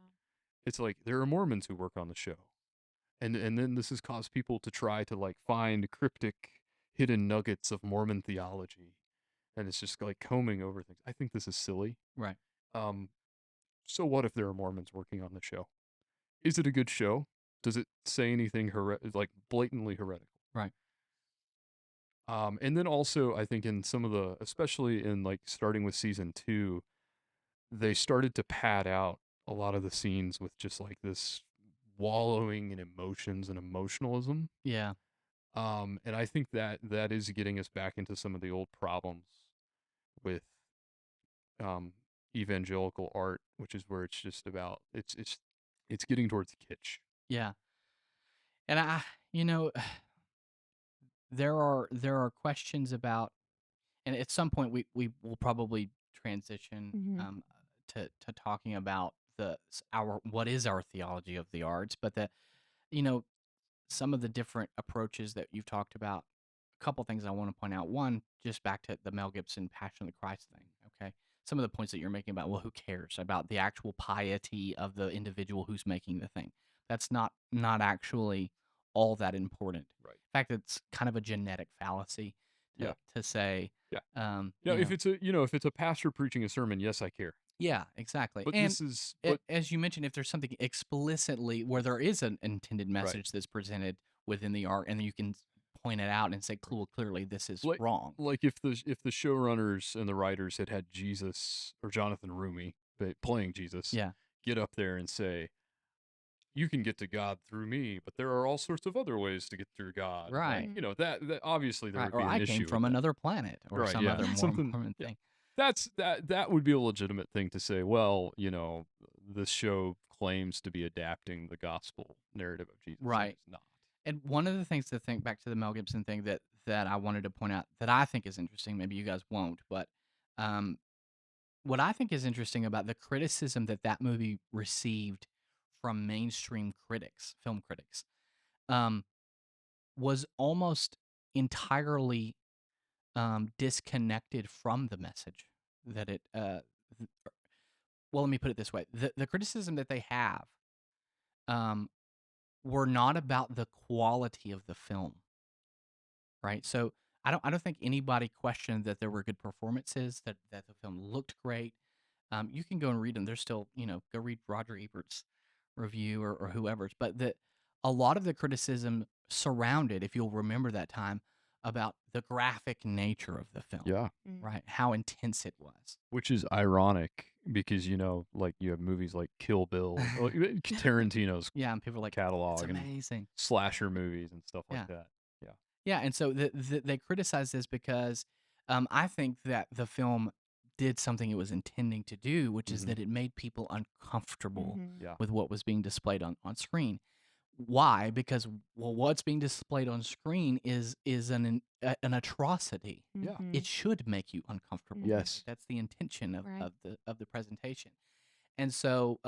It's like there are Mormons who work on the show. And then this has caused people to try to like find cryptic hidden nuggets of Mormon theology. And it's just like combing over things. I think this is silly.
Right.
Um, so what if there are Mormons working on the show? Is it a good show? Does it say anything like blatantly heretical?
Right.
And then also, I think in some of especially in like starting with season 2, they started to pad out a lot of the scenes with just like this wallowing in emotions and emotionalism.
Yeah.
And I think that is getting us back into some of the old problems with um, evangelical art, which is where it's just about it's getting towards kitsch.
Yeah. And you know, there are questions about, and at some point we will probably transition
Mhm.
to talking about our what is our theology of the arts, but that you know some of the different approaches that you've talked about. A couple things I want to point out. One, just back to the Mel Gibson Passion of the Christ thing. Okay, some of the points that you're making about, well, who cares about the actual piety of the individual who's making the thing? That's not actually all that important.
Right.
In fact, it's kind of a genetic fallacy
Yeah.
to say,
Yeah. Yeah.
you know,
If it's a pastor preaching a sermon, yes, I care.
yeah, exactly.
But
And
this is but
as you mentioned, if there's something explicitly where there is an intended
right.
message that's presented within the art, and then you can point it out and say, clearly, this is
Like
wrong.
like if the showrunners and the writers had Jesus or Jonathan Rumi playing Jesus
Yeah.
get up there and say, you can get to God through me, but there are all sorts of other ways to get through God. Like,
Right.
you know, that obviously there
Right.
would
Or
be an
I came
issue with
from
that.
another planet or
Right,
some
yeah.
other more
Something
important
yeah.
thing.
That would be a legitimate thing to say, well, you know, this show claims to be adapting the gospel narrative of Jesus and
Right.
it's not.
And one of the things to think back to the Mel Gibson thing that I wanted to point out that I think is interesting, maybe you guys won't, but um, what I think is interesting about the criticism that that movie received from mainstream critics, film critics, um, was almost entirely disconnected from the message that it. Th- well, let me put it this way: the criticism that they have um, were not about the quality of the film, right? So I don't think anybody questioned that there were good performances, that the film looked great. You can go and read them. They're still, go read Roger Ebert's review or whoever's. But a lot of the criticism surrounded, if you'll remember that time, about the graphic nature of the film,
Yeah.
right? How intense it was.
Which is ironic because, you know, like you have movies like Kill Bill, like, Tarantino's
Yeah, and people are like, it's
catalog and
amazing.
slasher movies and stuff like
Yeah.
that. Yeah.
Yeah, and so they criticize this because I think that the film did something it was intending to do, which is
Mhm.
that it made people uncomfortable
Mhm.
Yeah.
with what was being displayed on screen. Why? Because well, what's being displayed on screen is an atrocity.
Yeah.
It
Mhm.
should make you uncomfortable.
Mhm.
Yes.
That's the intention
Right.
of the presentation. And so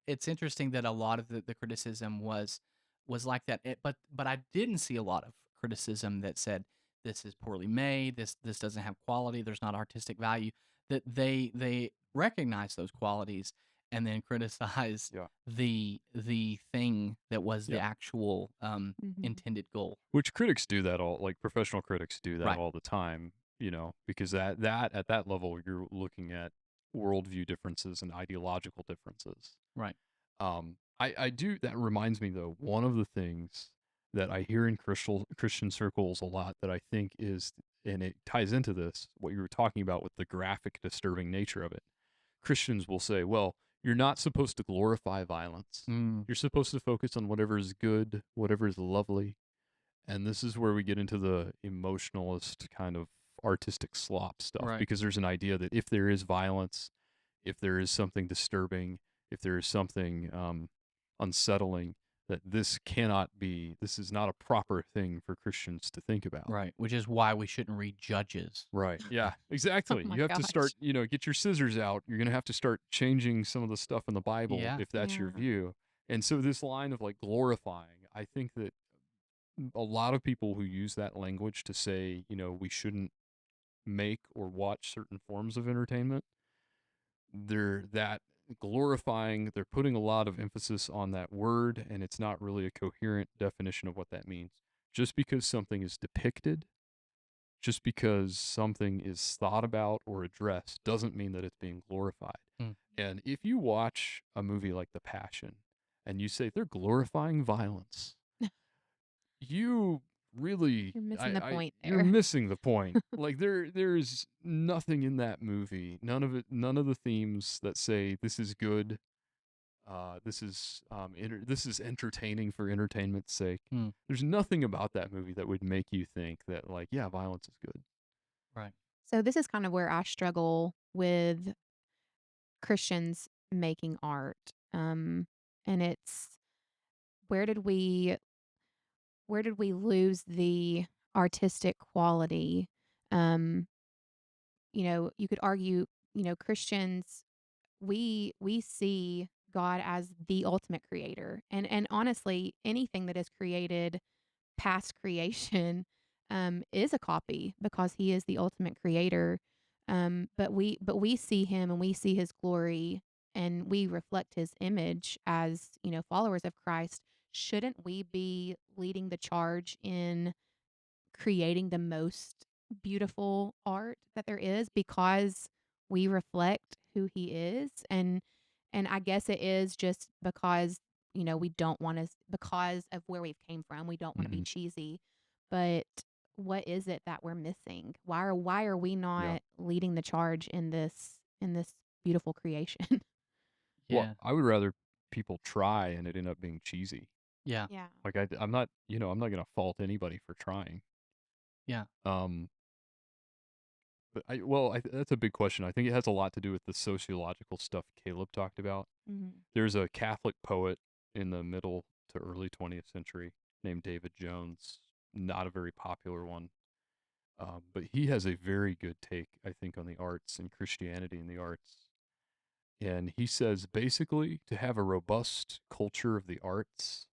it's interesting that a lot of the criticism was like that. But I didn't see a lot of criticism that said this is poorly made, this doesn't have quality, there's not artistic value. That they recognize those qualities and then criticize
Yeah.
the thing that was the
Yeah.
actual
Mhm.
intended goal.
Which critics do that all, like professional critics do that
Right.
all the time, you know, because that at that level you're looking at worldview differences and ideological differences.
Right.
I do. That reminds me though, one of the things that I hear in Christian circles a lot that I think is, and it ties into this, what you were talking about with the graphic, disturbing nature of it. Christians will say, well, you're not supposed to glorify violence.
Mm,
You're supposed to focus on whatever is good, whatever is lovely. And this is where we get into the emotionalist kind of artistic slop stuff,
right.
because there's an idea that if there is violence, if there is something disturbing, if there is something unsettling, that this is not a proper thing for Christians to think about.
Right. Which is why we shouldn't read Judges.
Right. Yeah,
Oh
exactly.
my
You have to start,
gosh.
you know, get your scissors out. You're going to have to start changing some of the stuff in the Bible
Yeah.
if that's your
Yeah.
view. And so this line of like glorifying, I think that a lot of people who use that language to say, you know, we shouldn't make or watch certain forms of entertainment, they're that glorifying, they're putting a lot of emphasis on that word, and it's not really a coherent definition of what that means. Just because something is depicted, just because something is thought about or addressed, doesn't mean that it's being glorified.
Mm.
And if you watch a movie like The Passion and you say they're glorifying violence, you really
You're missing the point
you're
there.
missing the point. Like there's nothing in that movie, none of the themes that say this is good, this is entertaining for entertainment's sake.
Mm,
There's nothing about that movie that would make you think that, like, yeah, violence is good.
right.
So this is kind of where I struggle with Christians making art. And it's where did we where did we lose the artistic quality? Um, you could argue, Christians, we see God as the ultimate creator. And honestly, anything that is created past creation is a copy because he is the ultimate creator. But we see him and we see his glory and we reflect his image as followers of Christ. Shouldn't we be leading the charge in creating the most beautiful art that there is because we reflect who he is? And I guess it is just because we don't want to, because of where we've came from, we don't want to be
Hmm.
cheesy. But what is it that we're missing? Why are we
Yeah.
not leading the charge in this beautiful creation?
Well,
Yeah.
I would rather people try and it end up being cheesy.
Yeah.
Yeah.
Like I'm not, I'm not gonna fault anybody for trying.
Yeah.
Um, but that's a big question. I think it has a lot to do with the sociological stuff Caleb talked about.
Mhm.
There's a Catholic poet in the middle to early 20th century named David Jones. Not a very popular one, but he has a very good take, I think, on the arts and Christianity in the arts. And he says basically to have a robust culture of the arts,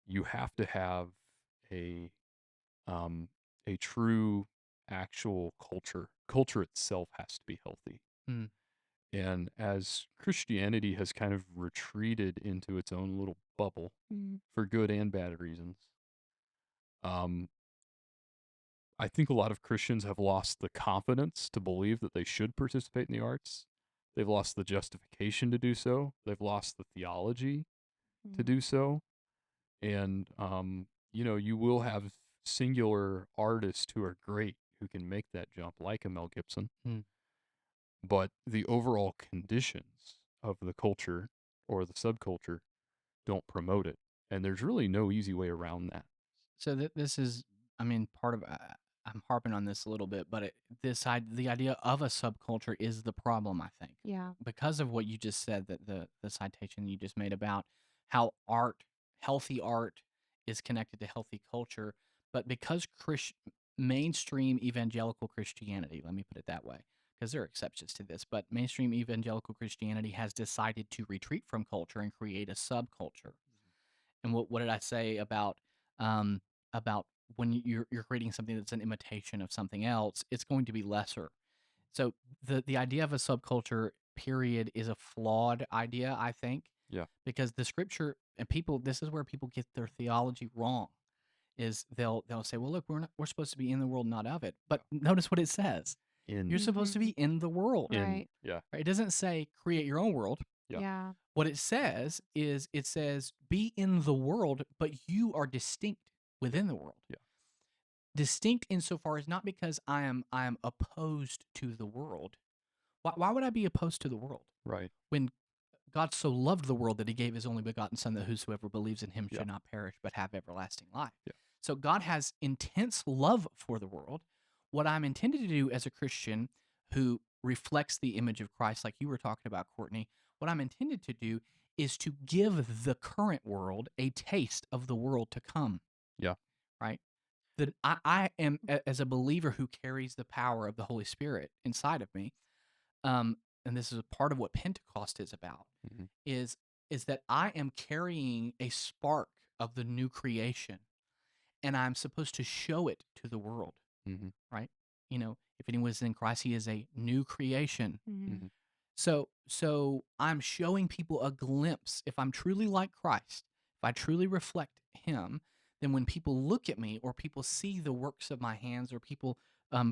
you have to have a um, a true actual culture. Culture itself has to be healthy.
Mm.
And as Christianity has kind of retreated into its own little bubble
Mhm.
for good and bad reasons, um, I think a lot of Christians have lost the confidence to believe that they should participate in the arts. They've lost the justification to do so. They've lost the theology to
Mhm.
do so. And, you will have singular artists who are great who can make that jump, like a Mel Gibson.
Mm.
But the overall conditions of the culture or the subculture don't promote it. And there's really no easy way around that.
So this is, I mean, part of. I'm harping on this a little bit, but the idea of a subculture is the problem. I think
Yeah.
because of what you just said, that the citation you just made about how healthy art, is connected to healthy culture, but because mainstream evangelical Christianity, let me put it that way, because there are exceptions to this, but mainstream evangelical Christianity has decided to retreat from culture and create a subculture. And what did I say um, about when you're creating something that's an imitation of something else? It's going to be lesser. So the idea of a subculture period is a flawed idea, I think,
Yeah.
because the scripture and people, this is where people get their theology wrong. Is they'll say, well, look, we're supposed to be in the world, not of it. But notice what it says: you're
In,
supposed to be
Mhm.
in the world.
Right.
yeah,
Right? It doesn't say create your own world.
yeah,
Yeah.
What it says is it says be in the world, but you are distinct
yeah,
within the world.
yeah,
Distinct insofar as not because I am opposed to the world. Why would I be opposed to the world
right.
when God so loved the world that he gave his only begotten son, that whosoever believes in him
Yeah,
should not perish but have everlasting life.
yeah,
So God has intense love for the world. What I'm intended to do as a Christian who reflects the image of Christ, like you were talking about, Courtney, what I'm intended to do is to give the current world a taste of the world to come,
yeah,
right? That I am, as a believer who carries the power of the Holy Spirit inside of me, and this is a part of what Pentecost is about,
hmm,
is is that I am carrying a spark of the new creation, and I'm supposed to show it to the world,
hmm,
right? If anyone is in Christ, he is a new creation.
hmm,
Mhm.
So I'm showing people a glimpse. If I'm truly like Christ, if I truly reflect him, then when people look at me or people see the works of my hands or people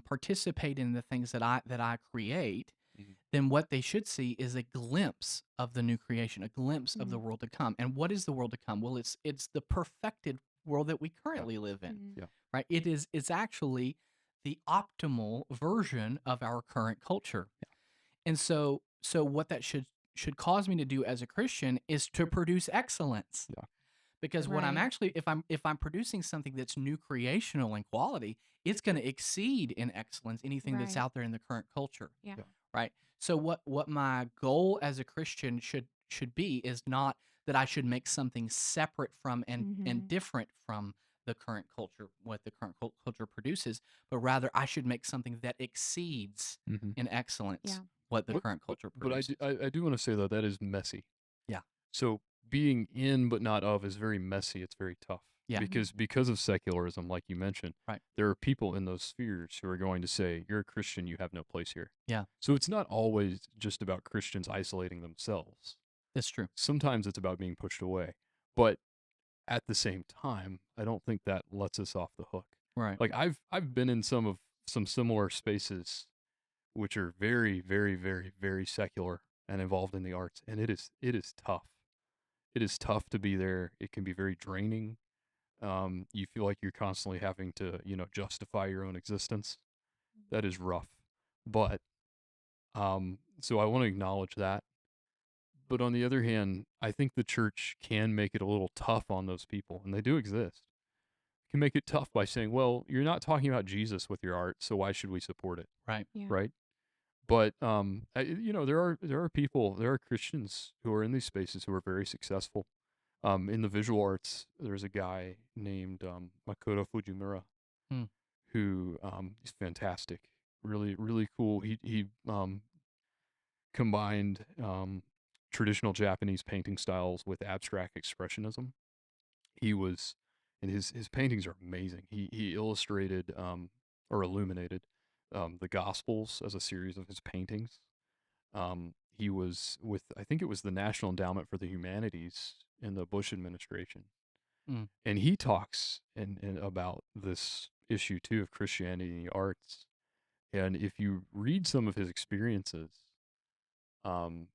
participate in the things that I create,
hmm,
then what they should see is a glimpse of the new creation, a glimpse of the
Mhm.
world to come. And what is the world to come? Well, it's the perfected world that we
yeah,
currently live in,
Mhm.
yeah,
right? It's actually the optimal version of our current culture. And so what that should cause me to do as a Christian is to produce excellence.
yeah,
Because what I'm
Right.
actually, if I'm producing something that's new creational in quality, it's going to exceed in excellence anything that's
Right.
out there in the current culture,
Yeah.
yeah,
right? So what my goal as a Christian should be is not that I should make something separate from and
Mhm.
different from the current culture, what the current culture produces, but rather I should make something that exceeds
hmm.
in excellence
Yeah.
what the
Yep.
current culture
But
produces.
I do want to say though that is messy.
Yeah.
So being in but not of is very messy. It's very tough
Yeah.
Mhm.
because of secularism, like you mentioned.
Right.
There are people in those spheres who are going to say, "You're a Christian, you have no place here."
Yeah.
So it's not always just about Christians isolating themselves.
That's true.
Sometimes it's about being pushed away. But at the same time, I don't think that lets us off the hook.
Right.
Like I've been in some similar spaces which are very, very, very, very secular and involved in the arts, and it is tough. It is tough to be there. It can be very draining. You feel like you're constantly having to, justify your own existence. That is rough. But so I want to acknowledge that. But on the other hand, I think the church can make it a little tough on those people, and they do exist. Can make it tough by saying, "Well, you're not talking about Jesus with your art, so why should we support it?"
Right.
Yeah.
Right? But there are people, there are Christians who are in these spaces who are very successful. In the visual arts, there's a guy named Makoto Fujimura
Hmm.
who is fantastic, really really cool. He combined traditional Japanese painting styles with abstract expressionism. He was, and his paintings are amazing. He illustrated or illuminated the Gospels as a series of his paintings. He was with, I think it was the National Endowment for the Humanities in the Bush administration,
Hmm.
and he talks and about this issue too of Christianity in the arts. And if you read some of his experiences, um,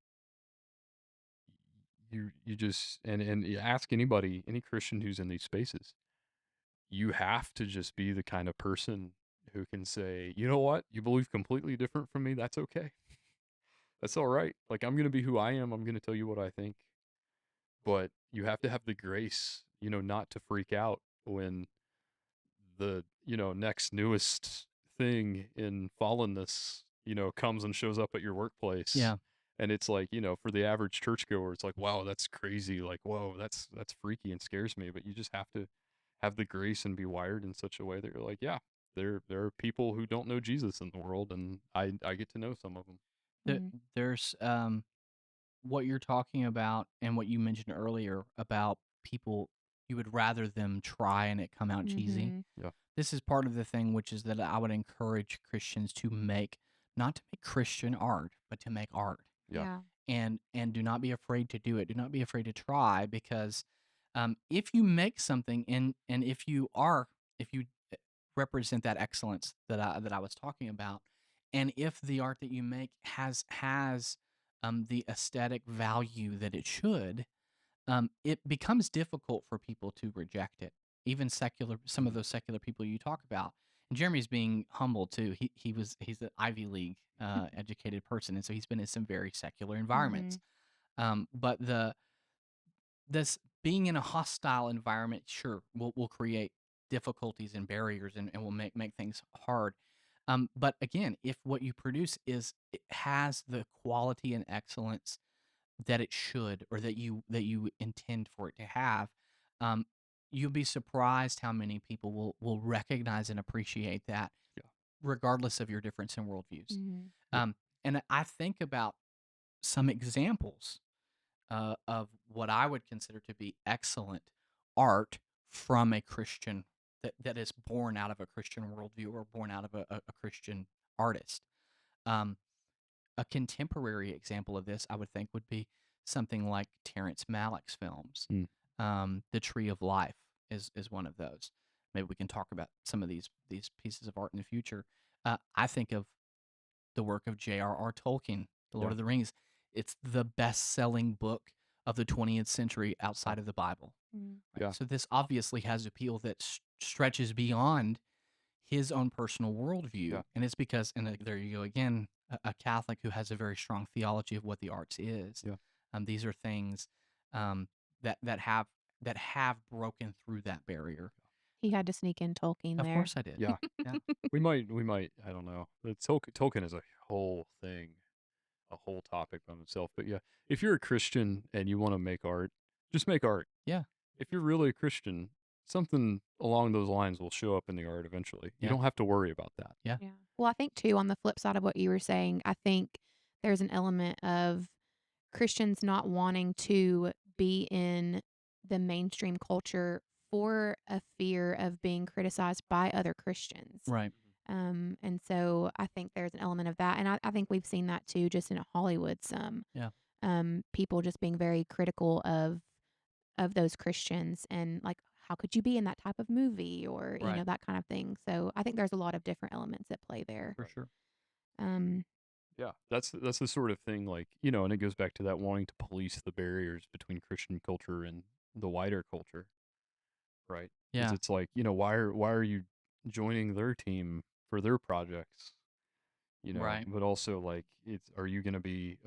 you just and you ask anybody, any Christian who's in these spaces, you have to just be the kind of person who can say, you know what, you believe completely different from me. That's okay. That's all right. Like, I'm gonna be who I am. I'm gonna tell you what I think. But you have to have the grace, not to freak out when the, next newest thing in fallenness, comes and shows up at your workplace.
Yeah.
And it's like, for the average churchgoer, it's like, wow, that's crazy. Like, whoa, that's freaky and scares me. But you just have to have the grace and be wired in such a way that you're like, yeah, there are people who don't know Jesus in the world, and I get to know some of them.
Mhm.
There's what you're talking about and what you mentioned earlier about people, you would rather them try and it come out cheesy.
Mhm.
Yeah,
This is part of the thing, which is that I would encourage Christians to make, not to make Christian art, but to make art.
yeah,
Yeah.
And do not be afraid to do it. Do not be afraid to try, because if you make something, and if you represent that excellence that I was talking about, and if the art that you make has the aesthetic value that it should, it becomes difficult for people to reject it. Even some of
mhm,
those secular people you talk about. And Jeremy's being humble too. He's an Ivy League educated person, and so he's been in some very secular environments.
Mhm.
But this being in a hostile environment, sure, will create difficulties and barriers, and will make things hard. But again, if what you produce it has the quality and excellence that it should, or that you intend for it to have, um, you'll be surprised how many people will recognize and appreciate that,
yeah,
regardless of your difference in worldviews.
Mhm.
yeah,
And I think about some examples of what I would consider to be excellent art from a Christian, that is born out of a Christian worldview, or born out of a Christian artist. Um, a contemporary example of this, I would think, would be something like Terrence Malick's films.
mm,
The Tree of Life is one of those. Maybe we can talk about some of these pieces of art in the future. I think of the work of J.R.R. Tolkien, The Lord
yeah,
of the Rings. It's the best-selling book of the 20th century
yeah,
outside of the Bible.
Mhm.
Right?
yeah,
So this obviously has appeal that stretches beyond his own personal
yeah,
worldview, and it's because, and there you go again, a Catholic who has a very strong theology of what the arts is.
yeah.
These are things um, that have broken through that barrier.
He had to sneak in Tolkien
Of
there.
course, I did.
Yeah,
Yeah,
we might, I don't know. The Tolkien is a whole thing, a whole topic on itself. But yeah, if you're a Christian and you want to make art, just make art.
yeah,
If you're really a Christian, something along those lines will show up in the art eventually. You
yeah,
don't have to worry about that.
yeah.
Yeah. Well, I think too, on the flip side of what you were saying, I think there's an element of Christians not wanting to be in the mainstream culture for a fear of being criticized by other Christians.
Right.
And so I think there's an element of that. And I think we've seen that too, just in Hollywood, some
Yeah.
people just being very critical of those Christians, and like, how could you be in that type of movie, or,
Right.
that kind of thing. So I think there's a lot of different elements at play there.
For sure.
Um,
Yeah, that's the sort of thing, like, and it goes back to that wanting to police the barriers between Christian culture and the wider culture, right? Because
Yeah.
it's like, why are you joining their team for their projects?
Right.
But also, like, are you going to be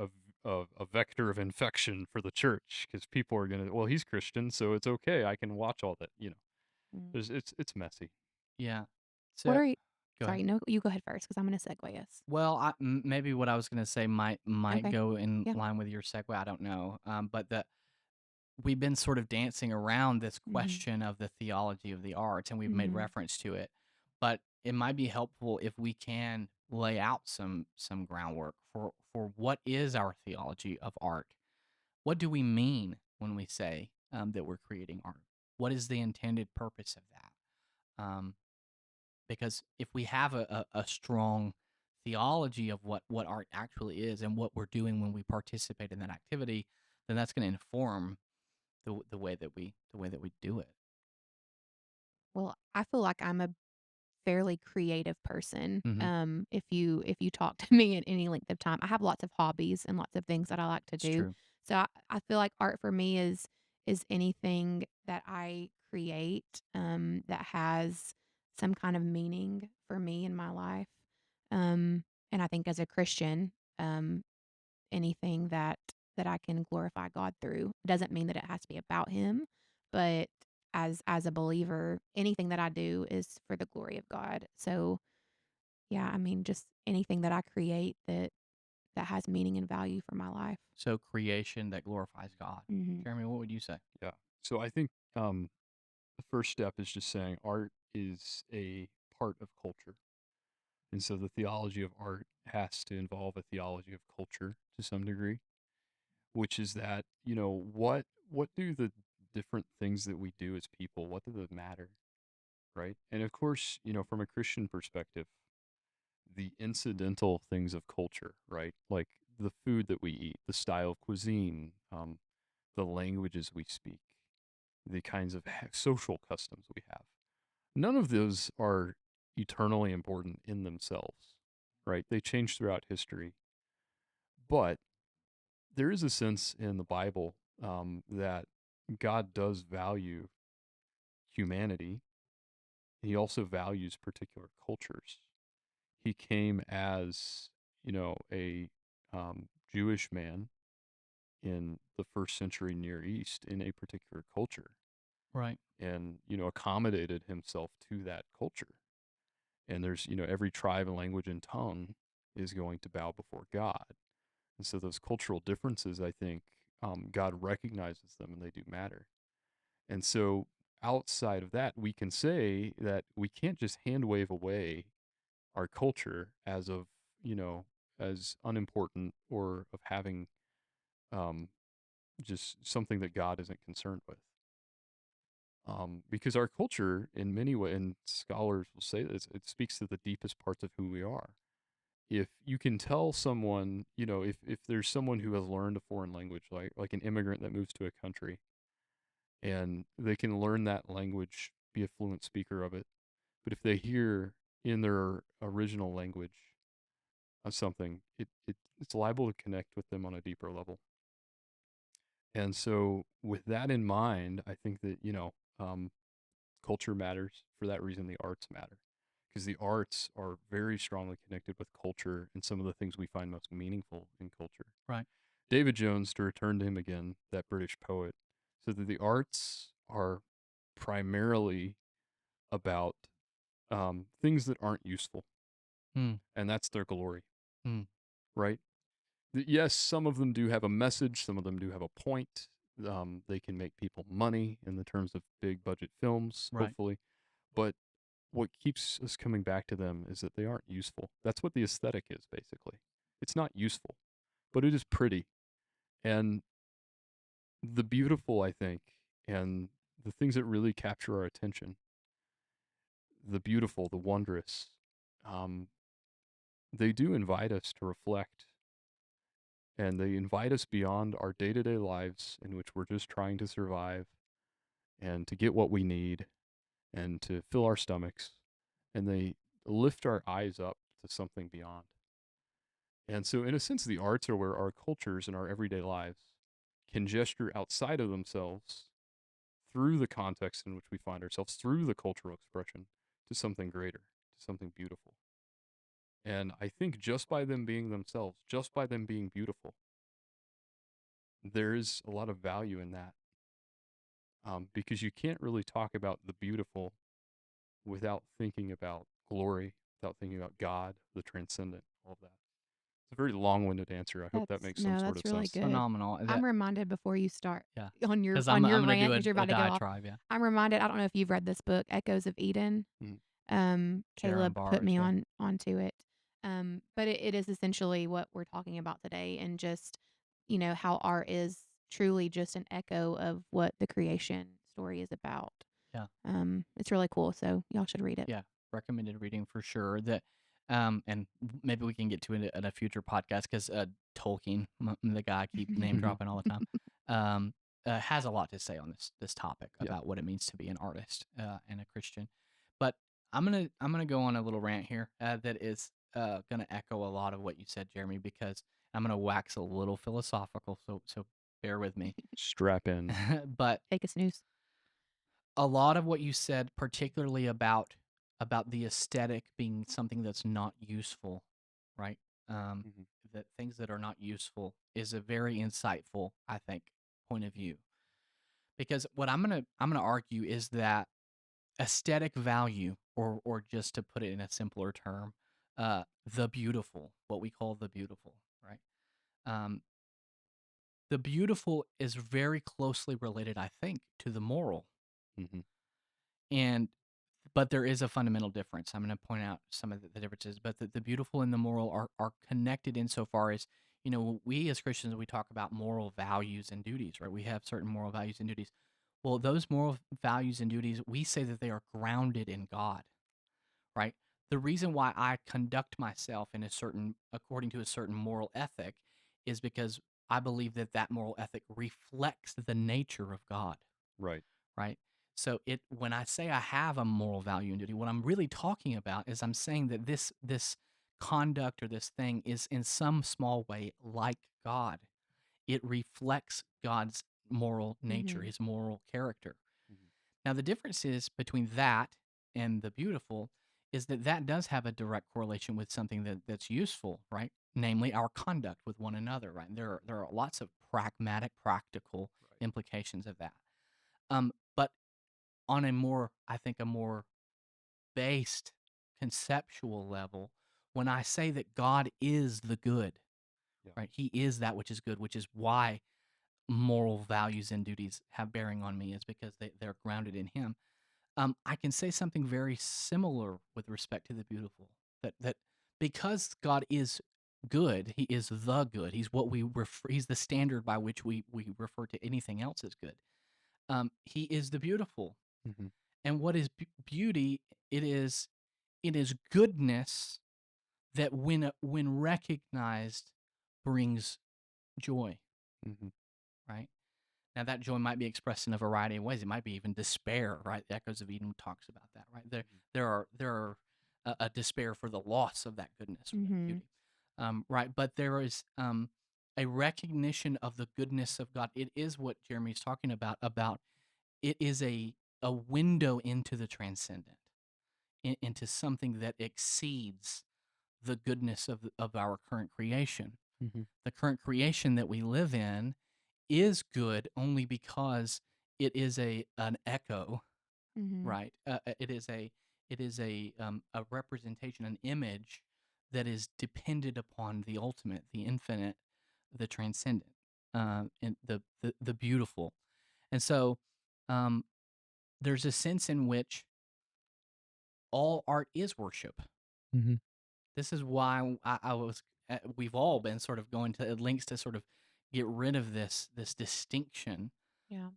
a vector of infection for the church because people are gonna, well, he's Christian, so it's okay. I can watch all that.
Mm.
It's messy.
Yeah.
What
So
are you
go ahead.
sorry, no, you go ahead first because 'cause I'm gonna segue us.
Well, maybe what I was gonna say might
Okay.
go in
Yeah.
line with your segue. I don't know. But we've been sort of dancing around this
Mhm.
question of the theology of the arts, and we've made
Mhm.
reference to it. But it might be helpful if we can lay out some groundwork for what is our theology of art. What do we mean when we say that we're creating art? What is the intended purpose of that? Because if we have a strong theology of what art actually is and what we're doing when we participate in that activity, then that's going to inform the way that we do it.
Well, I feel like I'm a fairly creative person.
Hmm.
If you talk to me at any length of time, I have lots of hobbies and lots of things that I like to
It's
do.
true.
So I feel like art for me is anything that I create that has some kind of meaning for me in my life. And I think as a Christian, um, anything that I can glorify God through. It doesn't mean that it has to be about him, but as a believer, anything that I do is for the glory of God. So, yeah, I mean, just anything that I create that has meaning and value for my life.
So creation that glorifies God.
Mhm.
Jeremy, what would you say?
Yeah. So I think the first step is just saying art is a part of culture. And so the theology of art has to involve a theology of culture to some degree, which is that, what do the different things that we do as people, what do they matter, right? And of course, from a Christian perspective, the incidental things of culture, right? Like the food that we eat, the style of cuisine, the languages we speak, the kinds of social customs we have. None of those are eternally important in themselves, right? They change throughout history. But there is a sense in the Bible that God does value humanity. He also values particular cultures. He came as, a Jewish man in the first century Near East in a particular culture
Right.
and, accommodated himself to that culture. And there's, every tribe and language and tongue is going to bow before God. And so those cultural differences, I think, God recognizes them and they do matter. And so outside of that, we can say that we can't just hand wave away our culture as of, you know, as unimportant or of having um, just something that God isn't concerned with. Because our culture, in many ways, and scholars will say this, it speaks to the deepest parts of who we are. If you can tell someone, if there's someone who has learned a foreign language, like an immigrant that moves to a country, and they can learn that language, be a fluent speaker of it, but if they hear in their original language of something, it's liable to connect with them on a deeper level. And so, with that in mind, I think that culture matters. For that reason, the arts matter because the arts are very strongly connected with culture and some of the things we find most meaningful in culture.
Right.
David Jones, to return to him again, that British poet, said that the arts are primarily about things that aren't useful,
Hmm.
and that's their glory,
Hmm.
right? Yes, some of them do have a message, some of them do have a point. They can make people money in the terms of big budget films,
Right.
hopefully. But what keeps us coming back to them is that they aren't useful. That's what the aesthetic is, basically. It's not useful, but it is pretty. And the beautiful, I think, and the things that really capture our attention, the beautiful, the wondrous, um, they do invite us to reflect and they invite us beyond our day to day lives in which we're just trying to survive and to get what we need and to fill our stomachs. And they lift our eyes up to something beyond. And so, in a sense, the arts are where our cultures and our everyday lives can gesture outside of themselves through the context in which we find ourselves, through the cultural expression, to something greater, to something beautiful. And I think just by them being themselves, just by them being beautiful, there's a lot of value in that, because you can't really talk about the beautiful without thinking about glory, without thinking about God, the transcendent, all of that. It's a very long-winded answer. I hope that makes some sort
That's
of
really
sense.
good.
Phenomenal.
I'm
That
reminded before you start
yeah,
on
because I'm
your
I'm gonna do
rant, 'cause you're
a
about to go off.
diatribe. Yeah,
I'm reminded, I don't know if you've read this book, Echoes of Eden.
Mhm.
Sharon
Caleb put
Bars.
me
Yeah,
onto it. But it is essentially what we're talking about today, and just, how art is truly just an echo of what the creation story is about.
yeah.
It's really cool, so y'all should read it.
Yeah, recommended reading for sure. That, and maybe we can get to it in a future podcast because Tolkien, the guy I keep name
Mhm.
dropping all the time, um, has a lot to say on this topic
Yeah.
about what it means to be an artist and a Christian. But I'm gonna go on a little rant here that is gonna echo a lot of what you said, Jeremy, because I'm gonna wax a little philosophical. So bear with me.
Strap in.
But
Take a snooze.
a lot of what you said, particularly about the aesthetic being something that's not useful, right? Um,
Mhm.
that things that are not useful is a very insightful, I think, point of view. Because what I'm gonna argue is that aesthetic value, or just to put it in a simpler term, the beautiful, what we call the beautiful, right? Um, the beautiful is very closely related, I think, to the moral,
Mhm.
and but there is a fundamental difference. I'm going to point out some of the differences, but the beautiful and the moral are connected insofar as, we as Christians, we talk about moral values and duties, right? We have certain moral values and duties. Well, those moral values and duties, we say that they are grounded in God, right? The reason why I conduct myself according to a certain moral ethic is because I believe that that moral ethic reflects the nature of God,
Right.
right? So when I say I have a moral value and duty, what I'm really talking about is I'm saying that this conduct or this thing is in some small way like God. It reflects God's moral nature,
Mhm.
his moral character.
Mhm.
Now the difference is between that and the beautiful is that that does have a direct correlation with something that's useful, right? Namely our conduct with one another, right? There are lots of pragmatic, practical
Right.
implications of that. But on I think, a more based conceptual level, when I say that God is the good,
Yeah.
right? He is that which is good, which is why moral values and duties have bearing on me, is because they're grounded in Him. I can say something very similar with respect to the beautiful. That because God is good, He is the good. He's what we refer. He's the standard by which we refer to anything else as good. He is the beautiful.
Mhm.
And what is beauty? It is goodness that when recognized brings joy,
Mhm.
right? Now that joy might be expressed in a variety of ways. It might be even despair, right? The Echoes of Eden talks about that, right? There
Mhm.
there are a despair for the loss of that goodness or that
Mhm.
beauty, right? But there is a recognition of the goodness of God. It is what Jeremy's talking about. About it is a window into the transcendent, into something that exceeds the goodness of our current creation.
Mhm.
The current creation that we live in is good only because it is an echo,
Mhm.
right? It is a representation, an image that is dependent upon the ultimate, the infinite, the transcendent, and the beautiful. And so, um, there's a sense in which all art is worship.
Mhm.
This is why we've all been sort of going to lengths to sort of get rid of this distinction,
Yeah.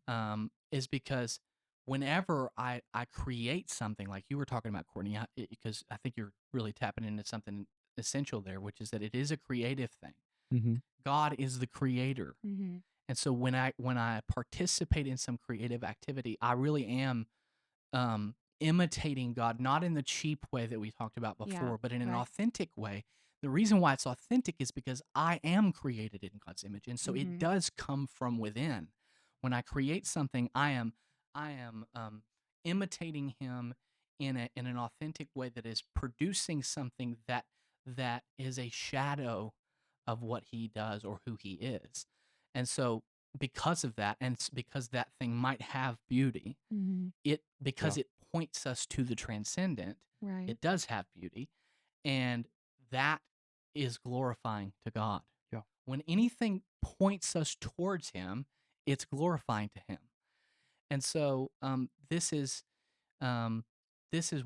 is because whenever I create something like you were talking about, Courtney, because I think you're really tapping into something essential there, which is that it is a creative thing.
Mhm.
God is the creator,
Mhm.
and so when I participate in some creative activity, I really am imitating God, not in the cheap way that we talked about
Yeah.
before, but in an
Right.
authentic way. The reason why it's authentic is because I am created in God's image, and so it
Mhm.
does come from within. When I create something, I am imitating Him in an authentic way that is producing something that is a shadow of what He does or who He is, and so. because of that, and because that thing might have beauty,
Mhm.
Yeah.
because it points us to the transcendent,
Right.
it does have beauty, and that is glorifying to God.
Yeah.
When anything points us towards Him, it's glorifying to Him. And so um, this is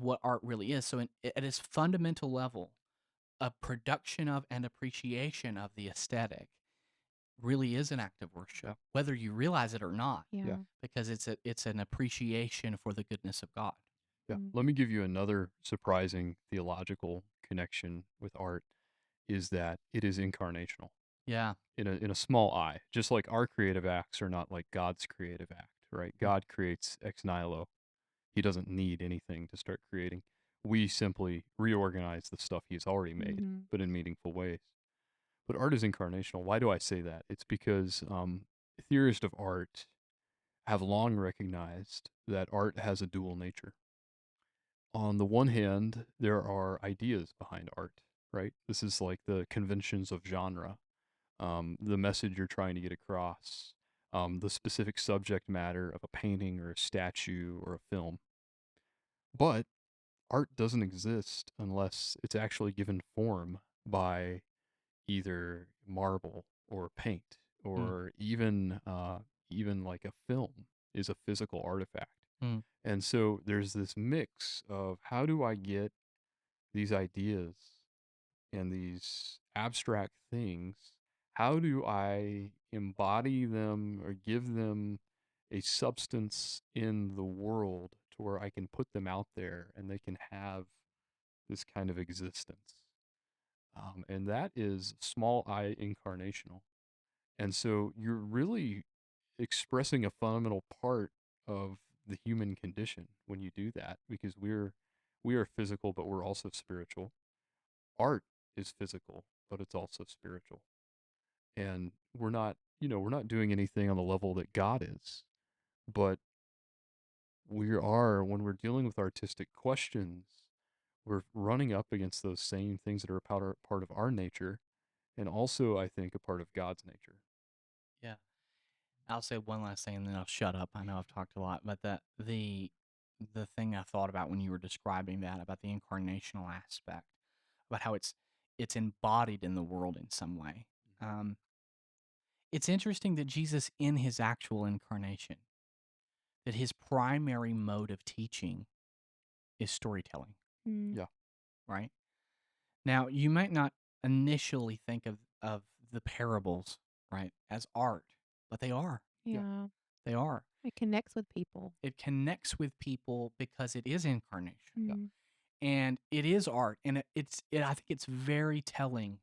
what art really is. So at its fundamental level, a production of and appreciation of the aesthetic really is an act of worship,
Yeah.
whether you realize it or not,
Yeah.
Yeah.
because it's an appreciation for the goodness of God.
Yeah.
Mm.
Let me give you another surprising theological connection with art is that it is incarnational
Yeah.
in a small I. Just like our creative acts are not like God's creative act, right? God creates ex nihilo. He doesn't need anything to start creating. We simply reorganize the stuff he's already made,
Mhm.
but in meaningful ways. But art is incarnational. Why do I say that? It's because theorists of art have long recognized that art has a dual nature. On the one hand, there are ideas behind art, right? This is like the conventions of genre, the message you're trying to get across, the specific subject matter of a painting or a statue or a film. But art doesn't exist unless it's actually given form by either marble or paint
Mm,
or even like a film is a physical artifact.
mm,
And so there's this mix of how do I get these ideas and these abstract things, how do I embody them or give them a substance in the world to where I can put them out there and they can have this kind of existence? And that is small I incarnational. And so you're really expressing a fundamental part of the human condition when you do that because we are physical but we're also spiritual. Art is physical but it's also spiritual. And we're not doing anything on the level that God is, but we are when we're dealing with artistic questions, we're running up against those same things that are part of our nature and also I think a part of God's nature.
yeah. I'll say one last thing and then I'll shut up. I know I've talked a lot, but the thing I thought about when you were describing that about the incarnational aspect, about how it's embodied in the world in some way. Um, it's interesting that Jesus, in his actual incarnation, that his primary mode of teaching is storytelling,
Mm.
Yeah.
right? Now, you might not initially think of the parables, right, as art, but they are.
Yeah.
Yeah.
They are.
It connects with people.
It connects with people because it is incarnation
Yeah.
Mm.
and it is art. And I think it's very telling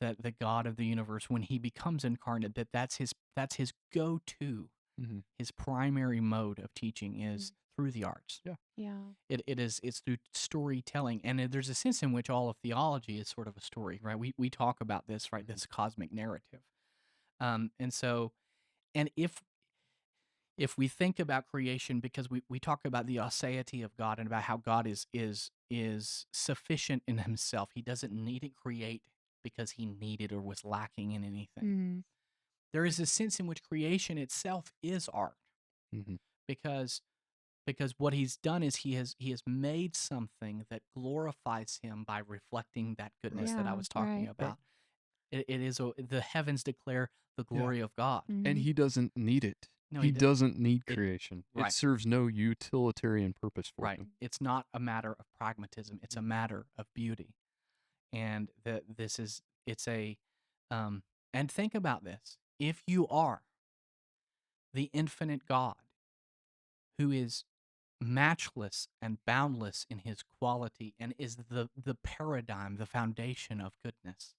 that the God of the universe, when he becomes incarnate, that's his go-to,
Mhm.
his primary mode of teaching is
Mm.
through the arts.
Yeah.
Yeah.
It's through storytelling, and there's a sense in which all of theology is sort of a story, right? We talk about this, right?
Mhm.
This cosmic narrative, and so, and if we think about creation, because we talk about the aseity of God and about how God is sufficient in Himself, He doesn't need to create because He needed or was lacking in anything.
Mm.
There is a sense in which creation itself is art,
Mhm.
because what he's done is he has made something that glorifies him by reflecting that
Right.
goodness that I
Yeah.
was talking
Right.
Right.
about. It is the heavens declare the
Yeah.
glory of God.
And
Mhm.
he doesn't need it.
No,
He doesn't need
it
creation. It
right,
serves no utilitarian purpose for
right.
him.
It's not a matter of pragmatism. It's a
Mhm.
matter of beauty, and that this is it's a and think about this: if you are the infinite God who is matchless and boundless in his quality and is the paradigm, the foundation of goodness.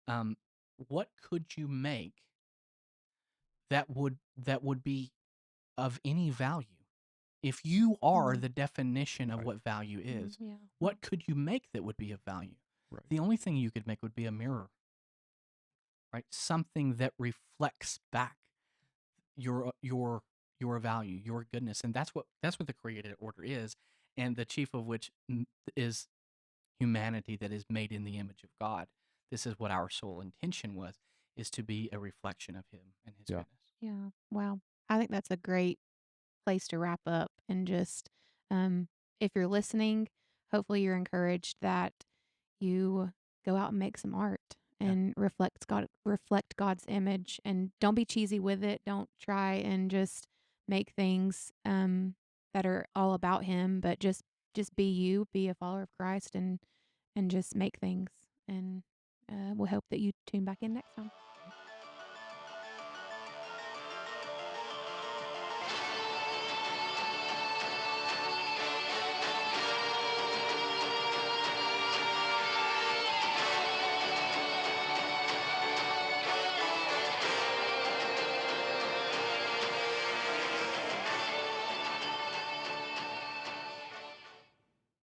Um, what could you make that would be of any value? If you are
Mm.
the definition of
Right.
what value
Mm.
is,
Yeah.
what could you make that would be of value?
Right.
The only thing you could make would be a mirror, right? Something that reflects back your value, your goodness, and that's what the created order is, and the chief of which is humanity that is made in the image of God. This is what our sole intention was, is to be a reflection of Him and His
Yeah.
goodness.
Yeah. Wow. I think that's a great place to wrap up and just, um, if you're listening, hopefully you're encouraged that you go out and make some art
Yeah.
and reflect God's image, and don't be cheesy with it. Don't try and just make things that are all about him, but just be you, be a follower of Christ, and just make things. And we'll hope that you tune back in next time.